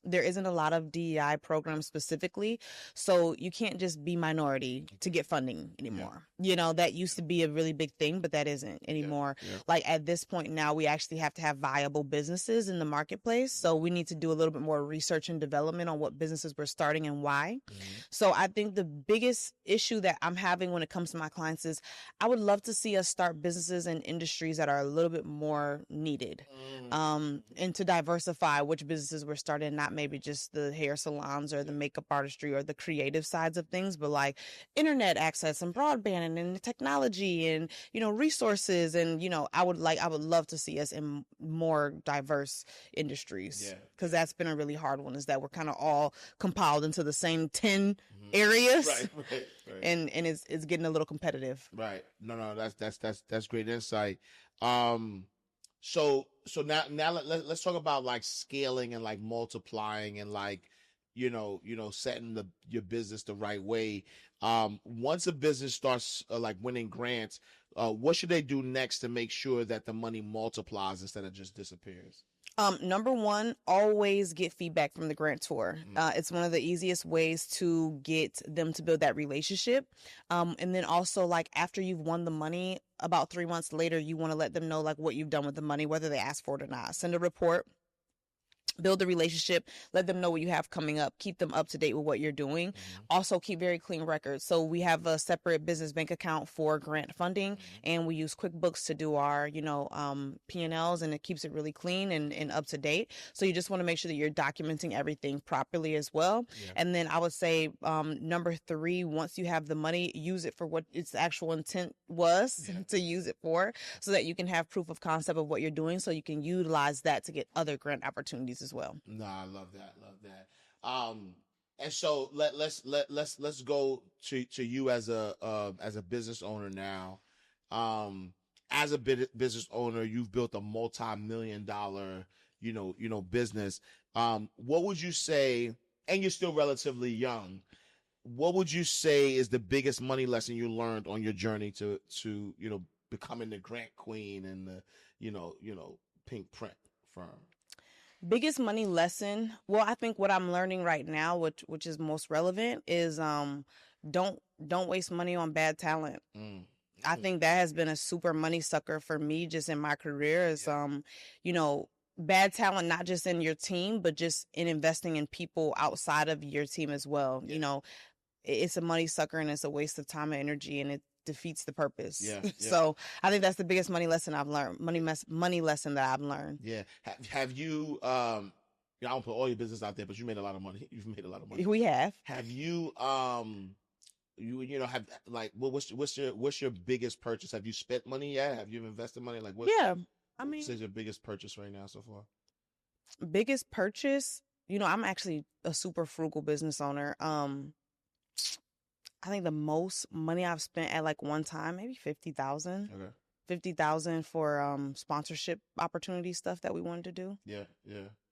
there isn't a lot of DEI programs specifically. So you can't just be minority to get funding anymore. That used to be a really big thing, but that isn't anymore. Like at this point now, we actually have to have viable businesses in the marketplace. So we need to do a little bit more research and development on what businesses we're starting and why. So I think the biggest issue that I'm having when it comes to my clients is I would love to see us start businesses in industries that are a little bit more needed, and to diversify which businesses we're starting, not maybe just the hair salons or the makeup artistry or the creative sides of things, but like internet access and broadband and technology and, resources. And, I would love to see us in more diverse industries, because that's been a really hard one, is that we're kind of all compiled into the same 10 areas. Right. And it's getting a little competitive. Right. No, that's great insight. So now let's talk about like scaling and like multiplying and like, setting your business the right way. Once a business starts like winning grants, what should they do next to make sure that the money multiplies instead of just disappears? Number one, always get feedback from the grantor. It's one of the easiest ways to get them to build that relationship. And then also, like, after you've won the money, about 3 months later, you want to let them know like what you've done with the money, whether they ask for it or not. Send a report. Build a relationship, let them know what you have coming up, keep them up to date with what you're doing. Also keep very clean records. So we have a separate business bank account for grant funding, and we use QuickBooks to do our, P&Ls, and it keeps it really clean and up to date. So you just want to make sure that you're documenting everything properly as well. And then I would say, number 3, once you have the money, use it for what its actual intent was to use it for, so that you can have proof of concept of what you're doing, so you can utilize that to get other grant opportunities as well. No, I love that. And so let's go to you as a business owner now. As a business owner, you've built a multi-million-dollar, business. What would you say? And you're still relatively young. What would you say is the biggest money lesson you learned on your journey to becoming the grant queen and the pink print firm? Biggest money lesson? Well, I think what I'm learning right now, which is most relevant, is don't waste money on bad talent. I think that has been a super money sucker for me just in my career, is bad talent, not just in your team, but just in investing in people outside of your team as well. it's a money sucker and it's a waste of time and energy and it defeats the purpose. Yeah. So I think that's the biggest money lesson I've learned. Money lesson that I've learned. Yeah. Have you, I don't put all your business out there, but you made a lot of money. You've made a lot of money. We have. Have you, have like, what's your biggest purchase? Have you spent money yet? Have you invested money? Like, what's your biggest purchase right now so far? Biggest purchase, I'm actually a super frugal business owner. I think the most money I've spent at like one time, maybe 50,000. Okay. 50,000 for sponsorship opportunity stuff that we wanted to do. Yeah.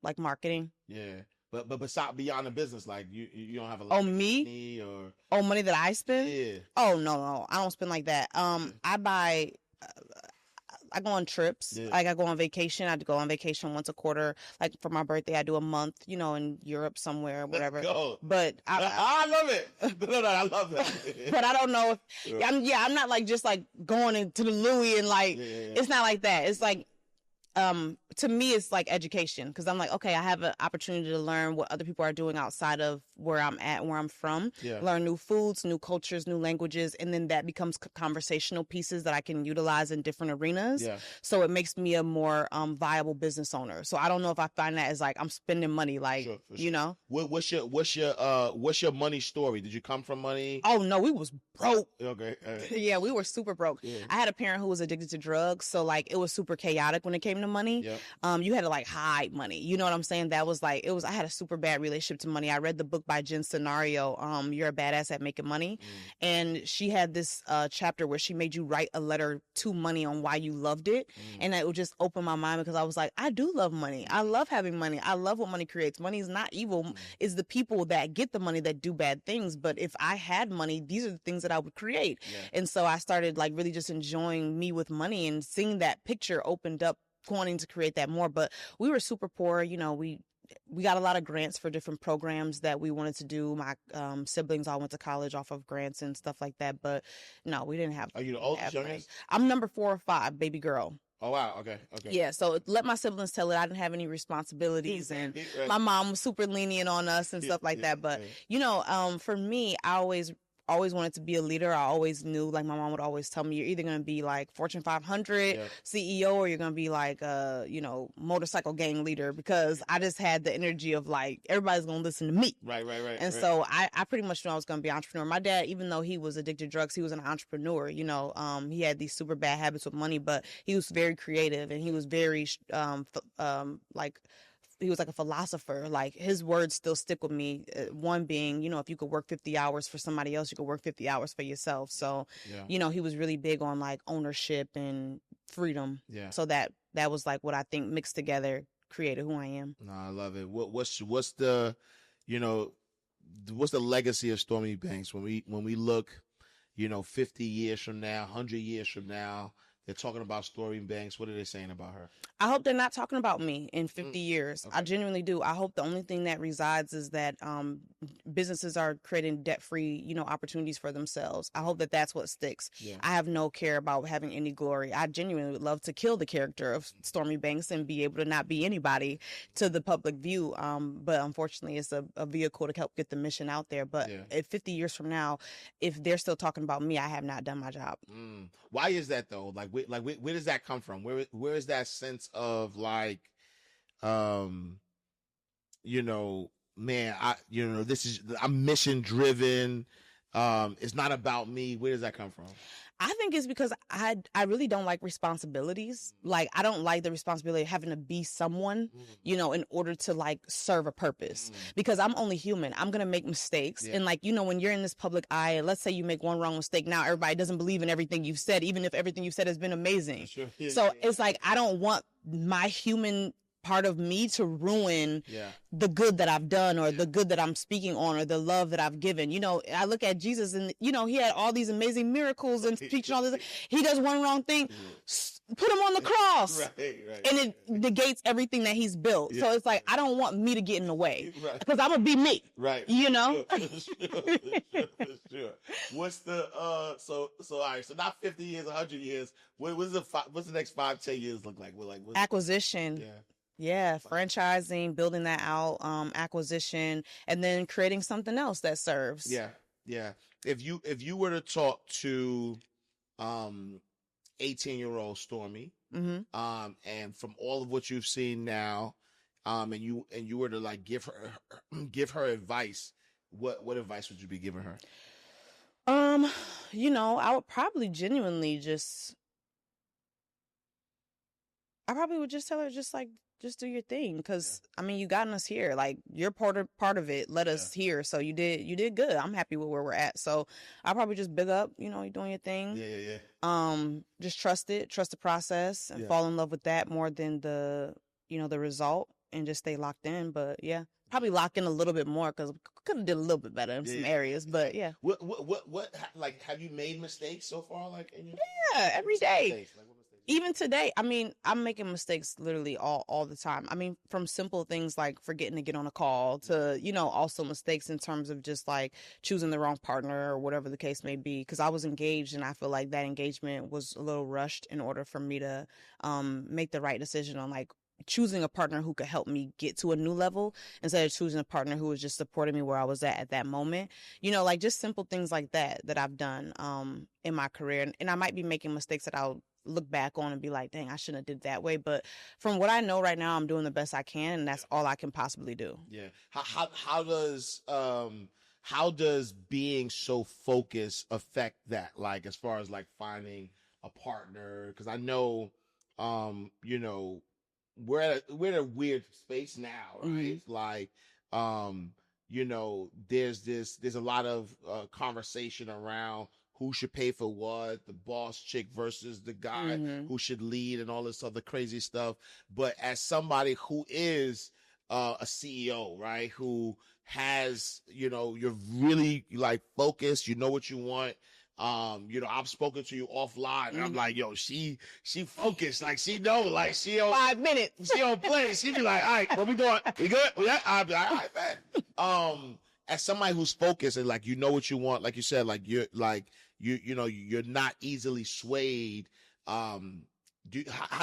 Like marketing. Yeah. But besides, beyond the business, like you don't have a lot of money money that I spend? Yeah. Oh no, I don't spend like that. I go on trips. Yeah. Like I go on vacation. I go on vacation once a quarter. Like for my birthday, I do a month, in Europe somewhere, whatever. Let's go. But I love it. No, I love that. But I don't know if I'm not like just like going into the Louis and like it's not like that. It's like to me it's like education because I'm like, okay, I have an opportunity to learn what other people are doing outside of where I'm at, where I'm from, learn new foods, new cultures, new languages, and then that becomes conversational pieces that I can utilize in different arenas. So it makes me a more viable business owner. So I don't know if I find that as like I'm spending money, like sure. What's your money story? Did you come from money? Oh no, we was broke. Okay. Yeah, we were super broke. I had a parent who was addicted to drugs, so like it was super chaotic when it came to money. You had to like hide money. You know what I'm saying? That was like, I had a super bad relationship to money. I read the book by Jen Scenario, You're a Badass at Making Money. And she had this chapter where she made you write a letter to money on why you loved it. And it would just open my mind because I was like, I do love money. I love having money. I love what money creates. Money is not evil. It's the people that get the money that do bad things. But if I had money, these are the things that I would create. And so I started like really just enjoying me with money, and seeing that picture opened up wanting to create that more. But we were super poor. We got a lot of grants for different programs that we wanted to do. My siblings all went to college off of grants and stuff like that. But no, we didn't have. Are you the oldest, youngest? I'm number 4 or 5, baby girl. Oh, wow. Okay. Yeah, so let my siblings tell it. I didn't have any responsibilities, and my mom was super lenient on us and stuff like that. But, for me, I always wanted to be a leader. I always knew, like my mom would always tell me, you're either going to be like Fortune 500 CEO or you're going to be like motorcycle gang leader, because I just had the energy of like, everybody's going to listen to me. Right. And so I pretty much knew I was going to be an entrepreneur. My dad, even though he was addicted to drugs, he was an entrepreneur. He had these super bad habits with money, but he was very creative, and he was very he was like a philosopher. Like his words still stick with me. One being, if you could work 50 hours for somebody else, you could work 50 hours for yourself. So, he was really big on like ownership and freedom. Yeah. So that was like what I think mixed together created who I am. No, I love it. What's the legacy of Stormy Banks when we look, 50 years from now, 100 years from now? They're talking about Stormy Banks. What are they saying about her? I hope they're not talking about me in 50 years. Okay. I genuinely do. I hope the only thing that resides is that businesses are creating debt-free, opportunities for themselves. I hope that that's what sticks. Yeah. I have no care about having any glory. I genuinely would love to kill the character of Stormy Banks and be able to not be anybody to the public view. But unfortunately, it's a vehicle to help get the mission out there. But at 50 years from now, if they're still talking about me, I have not done my job. Why is that though? Where does that come from? Where is that sense of like, man, I'm mission driven. It's not about me. Where does that come from? I think it's because I really don't like responsibilities. Like, I don't like the responsibility of having to be someone, in order to like serve a purpose, because I'm only human. I'm going to make mistakes. And like, when you're in this public eye, and let's say you make one wrong mistake, now everybody doesn't believe in everything you've said, even if everything you've said has been amazing. Sure. So it's like, I don't want my human part of me to ruin the good that I've done, or the good that I'm speaking on, or the love that I've given. I look at Jesus, and he had all these amazing miracles and teaching all this. He does one wrong thing, put him on the cross, right. And it negates everything that he's built. So it's like, I don't want me to get in the way, because I'm gonna be me, right? Sure. What's the so all right, so not 50 years, 100 years. What's the next 5-10 years look like? Acquisition. Yeah, franchising, building that out, acquisition, and then creating something else that serves. Yeah. Yeah. If you were to talk to 18-year-old Stormy, and from all of what you've seen now, and you were to like give her advice, what advice would you be giving her? I would probably genuinely I probably would just tell her just do your thing, because I mean, you gotten us here, like you're part of it, let us here, so you did good. I'm happy with where we're at, so I'll probably just big up, you're doing your thing. Just trust the process and fall in love with that more than the result, and just stay locked in. But probably lock in a little bit more, because could have did a little bit better in some areas. But what like, have you made mistakes so far, like in your every day? Mistakes? Like, what mistakes? Even today, I mean, I'm making mistakes literally all the time. I mean, from simple things like forgetting to get on a call to, also mistakes in terms of just like choosing the wrong partner or whatever the case may be. Because I was engaged, and I feel like that engagement was a little rushed in order for me to make the right decision on like choosing a partner who could help me get to a new level, instead of choosing a partner who was just supporting me where I was at that moment. Like just simple things like that I've done in my career. And I might be making mistakes that I'll look back on and be like, dang, I shouldn't have did that way. But from what I know right now, I'm doing the best I can, and that's all I can possibly do. Yeah. How does being so focused affect that? Like, as far as like finding a partner, because I know, we're at a weird space now, right? Like, there's a lot of conversation around who should pay for what, the boss chick versus the guy who should lead, and all this other crazy stuff. But as somebody who is a CEO, right, who has, you're really like focused, you know what you want. I've spoken to you offline, and I'm like, yo, she focused, like she know, like she on 5 minutes, she don't play. She be like, all right, where we going? We good? Yeah, I'll be like, all right, man. As somebody who's focused and like, you know what you want, like you said, like you're like you're not easily swayed. How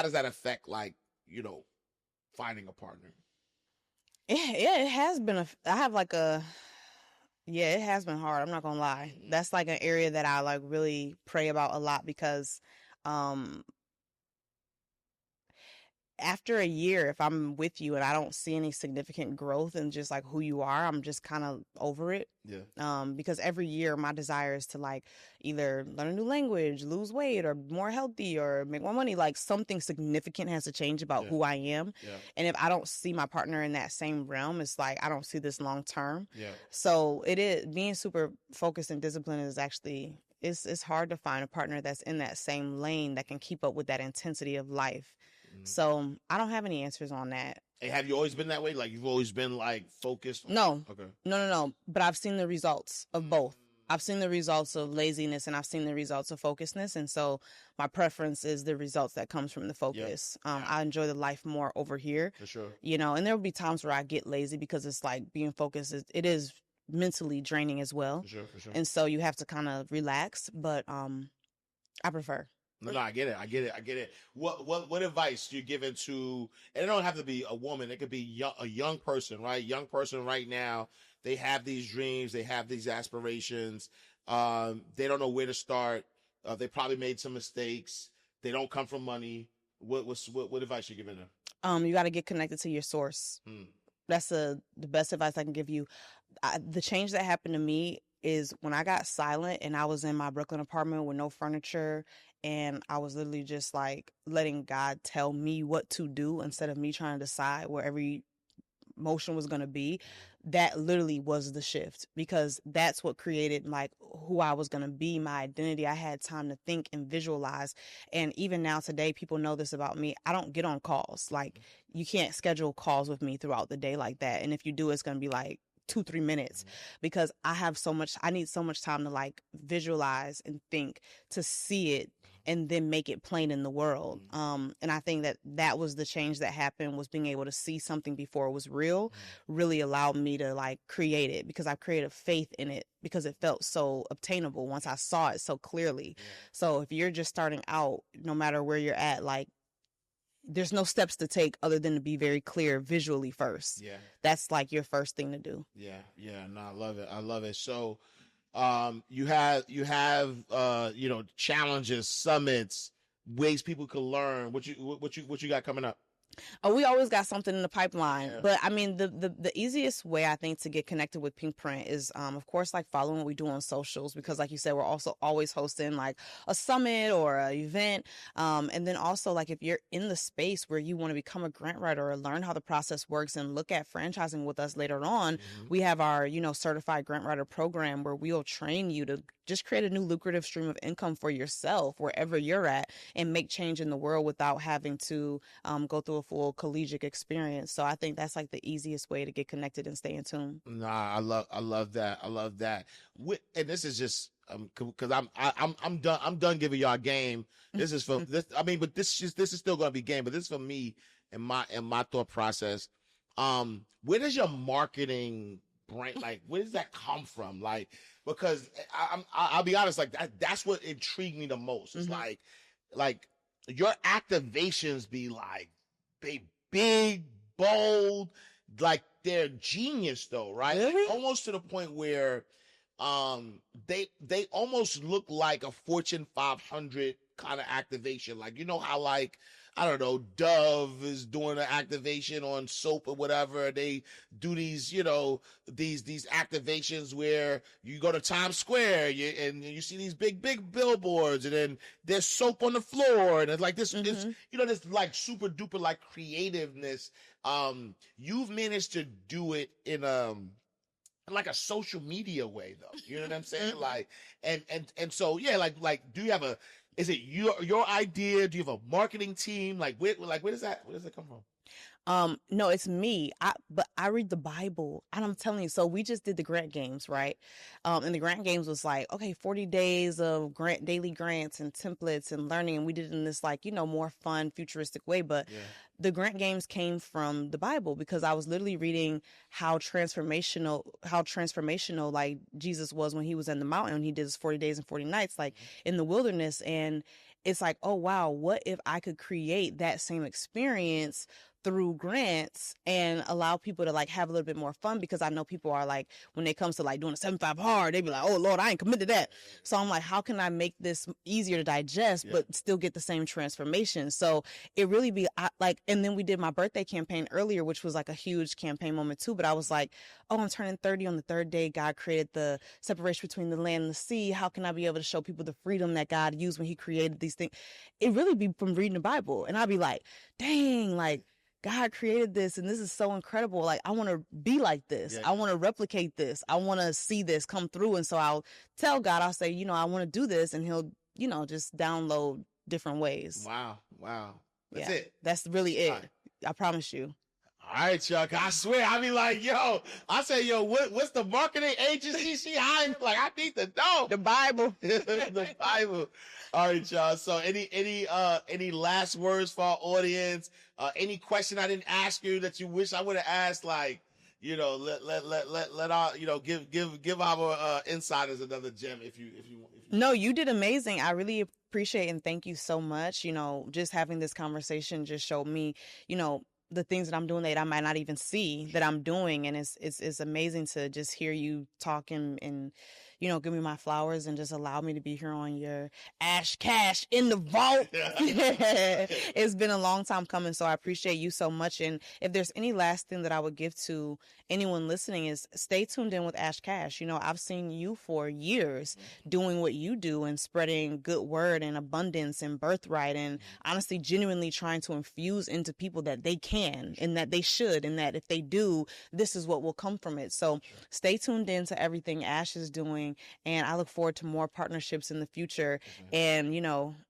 does that affect like finding a partner? It has been I have like it has been hard. I'm not gonna lie. That's like an area that I like really pray about a lot, because after a year, if I'm with you and I don't see any significant growth in just like who you are, I'm just kind of over it. Because every year my desire is to like either learn a new language, lose weight, or more healthy, or make more money. Like something significant has to change about who I am. And if I don't see my partner in that same realm, it's like I don't see this long term. So it is being super focused and disciplined is actually it's hard to find a partner that's in that same lane that can keep up with that intensity of life. So I don't have any answers on that. Hey, have you always been that way? Like, you've always been like focused? No. Okay. No. But I've seen the results of both. I've seen the results of laziness, and I've seen the results of focusedness. And so my preference is the results that comes from the focus. I enjoy the life more over here. For sure. And there will be times where I get lazy, because it's like being focused it is mentally draining as well. For sure. And so you have to kind of relax, but I prefer. No, I get it. What advice do you give to, and it don't have to be a woman, it could be a young person, right? Young person right now, they have these dreams, they have these aspirations, they don't know where to start, they probably made some mistakes, they don't come from money. What advice you giving them? You got to get connected to your source. That's the best advice I can give you. The change that happened to me is when I got silent and I was in my Brooklyn apartment with no furniture, and I was literally just like letting God tell me what to do instead of me trying to decide where every motion was going to be. That literally was the shift, because that's what created like who I was going to be, my identity. I had time to think and visualize. And even now today, people know this about me. I don't get on calls. Like, you can't schedule calls with me throughout the day like that. And if you do, it's going to be like 2-3 minutes, because I need so much time to like visualize and think, to see it and then make it plain in the world. And I think that was the change that happened, was being able to see something before it was real, really allowed me to like create it, because I created faith in it, because it felt so obtainable once I saw it so clearly. So if you're just starting out, no matter where you're at, like, there's no steps to take other than to be very clear visually first. That's like your first thing to do. No, I love it. So challenges, summits, ways people can learn. What you got coming up? Oh, we always got something in the pipeline. Yeah. But I mean, the easiest way I think to get connected with Pink Print is, of course, like following what we do on socials, because like you said, we're also always hosting like a summit or an event. And then also like if you're in the space where you want to become a grant writer or learn how the process works and look at franchising with us later on, we have our, certified grant writer program where we'll train you to just create a new lucrative stream of income for yourself wherever you're at and make change in the world without having to go through a full collegiate experience. So I think that's like the easiest way to get connected and stay in tune. Nah, I love that. I love that. And this is just because I'm done giving y'all game. This is for this. I mean, but this is still gonna be game. But this is for me and my thought process. Where does your marketing brain, like, where does that come from? Like, because I'll be honest, like that's what intrigued me the most. It's like your activations be like big, bold, like they're genius though, right? Really? Almost to the point where they almost look like a Fortune 500 kind of activation. Like, you know how, like, I don't know, Dove is doing an activation on soap or whatever. They do these, these activations where you go to Times Square and you see these big billboards, and then there's soap on the floor, and it's like this, this like super duper like creativeness. You've managed to do it in like a social media way though. You know what I'm saying? Like, and so yeah, like do you have is it your idea? Do you have a marketing team? Where does that come from? No, it's me. But I read the Bible, and I'm telling you. So we just did the grant games, right? And the grant games was like, okay, 40 days of daily grants and templates and learning, and we did it in this like more fun, futuristic way. But the grant games came from the Bible because I was literally reading how transformational like Jesus was when he was in the mountain. He did his 40 days and 40 nights, like in the wilderness, and it's like, oh wow, what if I could create that same experience through grants and allow people to like have a little bit more fun? Because I know people are like, when it comes to like doing a 7-5 hard, they be like, oh Lord, I ain't committed to that. So I'm like, how can I make this easier to digest, but still get the same transformation? So it really be and then we did my birthday campaign earlier, which was like a huge campaign moment too. But I was like, oh, I'm turning 30 on the third day. God created the separation between the land and the sea. How can I be able to show people the freedom that God used when he created these things? It really be from reading the Bible. And I'd be like, dang, like, God created this and this is so incredible. Like, I want to be like this. I want to replicate this. I want to see this come through. And so I'll tell God, I'll say, I want to do this. And he'll, just download different ways. Wow. That's it. That's really it. Right. I promise you. All right, Chuck. I swear. I be like, I say, what's the marketing agency she hiring? Like, I need to know. The Bible. The Bible. All right, y'all. So any last words for our audience? Any question I didn't ask you that you wish I would have asked? Like, let our, give our insiders another gem if you want. No, you did amazing. I really appreciate and thank you so much. Just having this conversation just showed me, the things that I'm doing that I might not even see that I'm doing. And it's amazing to just hear you talk and give me my flowers and just allow me to be here on your Ash Cash in the Vault. It's been a long time coming, so I appreciate you so much. And if there's any last thing that I would give to anyone listening is stay tuned in with Ash Cash. I've seen you for years doing what you do and spreading good word and abundance and birthright and honestly, genuinely trying to infuse into people that they can and that they should and that if they do, this is what will come from it. So stay tuned in to everything Ash is doing. And I look forward to more partnerships in the future and,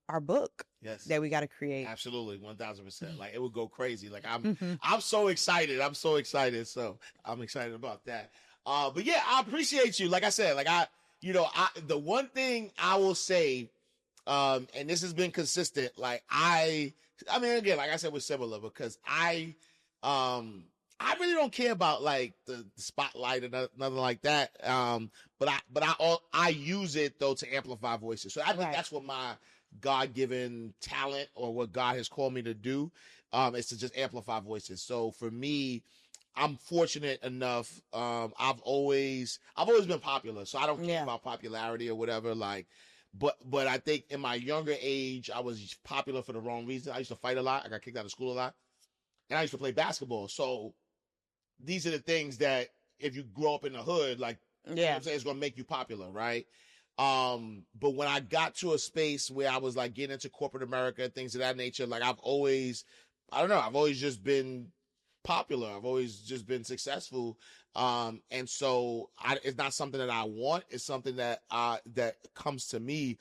our book that we got to create. Absolutely. 1000%. Like, it would go crazy. Like, I'm so excited. So I'm excited about that. But yeah, I appreciate you. Like I said, the one thing I will say, and this has been consistent, like I mean, again, like I said, we're similar because I really don't care about like the spotlight or nothing like that. But I use it though to amplify voices. So I think that's what my God-given talent or what God has called me to do, is to just amplify voices. So for me, I'm fortunate enough. I've always been popular, so I don't care about popularity or whatever. Like, but I think in my younger age, I was popular for the wrong reason. I used to fight a lot. I got kicked out of school a lot, and I used to play basketball. So these are the things that if you grow up in the hood, like, you know what I'm saying, it's gonna make you popular, right? But when I got to a space where I was like getting into corporate America and things of that nature, like I've always just been popular. I've always just been successful. And so it's not something that I want. It's something that comes to me.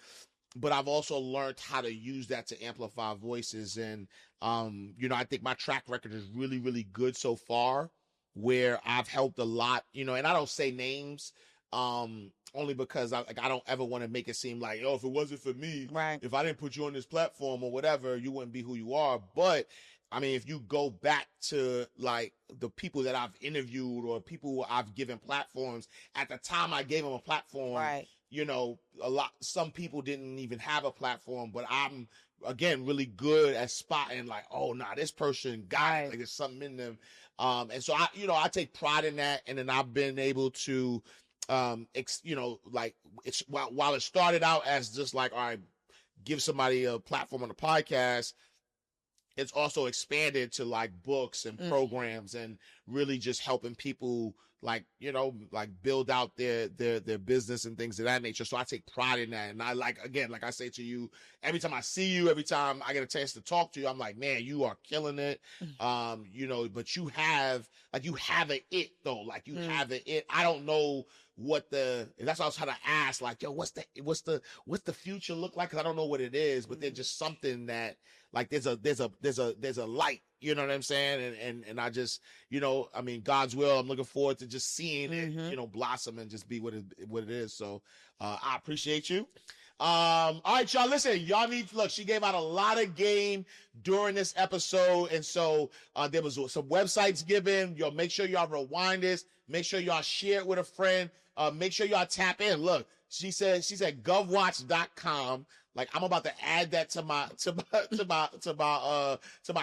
But I've also learned how to use that to amplify voices. And, I think my track record is really, really good so far, where I've helped a lot, and I don't say names, only because I don't ever want to make it seem like, if it wasn't for me, right, if I didn't put you on this platform or whatever, you wouldn't be who you are. But I mean, if you go back to like the people that I've interviewed or people I've given platforms, at the time I gave them a platform, right, some people didn't even have a platform, but I'm, again, really good at spotting like, oh, nah, this person got it. Like there's something in them. And so I take pride in that. And then I've been able to, like it's while it started out as just like, all right, give somebody a platform on the podcast, it's also expanded to like books and programs and really just helping people like build out their business and things of that nature. So I take pride in that. And I like I say to you, every time I see you, every time I get a chance to talk to you, I'm like, man, you are killing it. But you have an it though. Like you have an it. I don't know that's what I was trying to ask, like, yo, what's the future look like? Cause I don't know what it is, but there's just something that like, there's a light, you know what I'm saying? And I just, I mean, God's will, I'm looking forward to just seeing it, blossom and just be what it is. So, I appreciate you. All right, y'all, listen, look, she gave out a lot of game during this episode. And so, there was some websites given. Yo, make sure y'all rewind this. Make sure y'all share it with a friend. Make sure y'all tap in. Look, she said govwatch.com. Like, I'm about to add that to my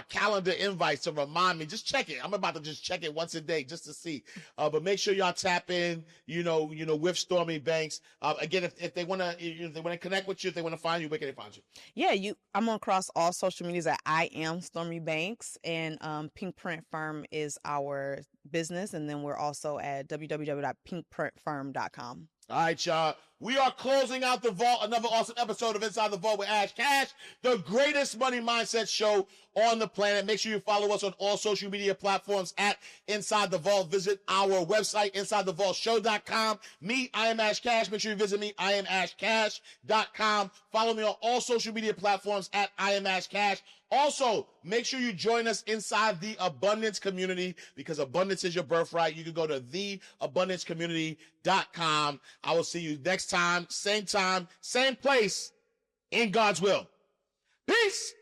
calendar invites to remind me. Just check it. I'm about to just check it once a day just to see. But make sure y'all tap in, with Stormy Banks. Again, if they want to connect with you, if they want to find you, where can they find you? Yeah, I'm across all social medias at I am Stormy Banks, and Pink Print Firm is our business, and then we're also at www.pinkprintfirm.com. All right, y'all. We are closing out the vault. Another awesome episode of Inside the Vault with Ash Cash, the greatest money mindset show on the planet. Make sure you follow us on all social media platforms at Inside the Vault. Visit our website, InsideTheVaultShow.com. Me, I am Ash Cash. Make sure you visit me, IamAshCash.com. Follow me on all social media platforms at I am Ash Cash. Also, make sure you join us inside the Abundance Community, because abundance is your birthright. You can go to theabundancecommunity.com. I will see you next time, same place, in God's will. Peace.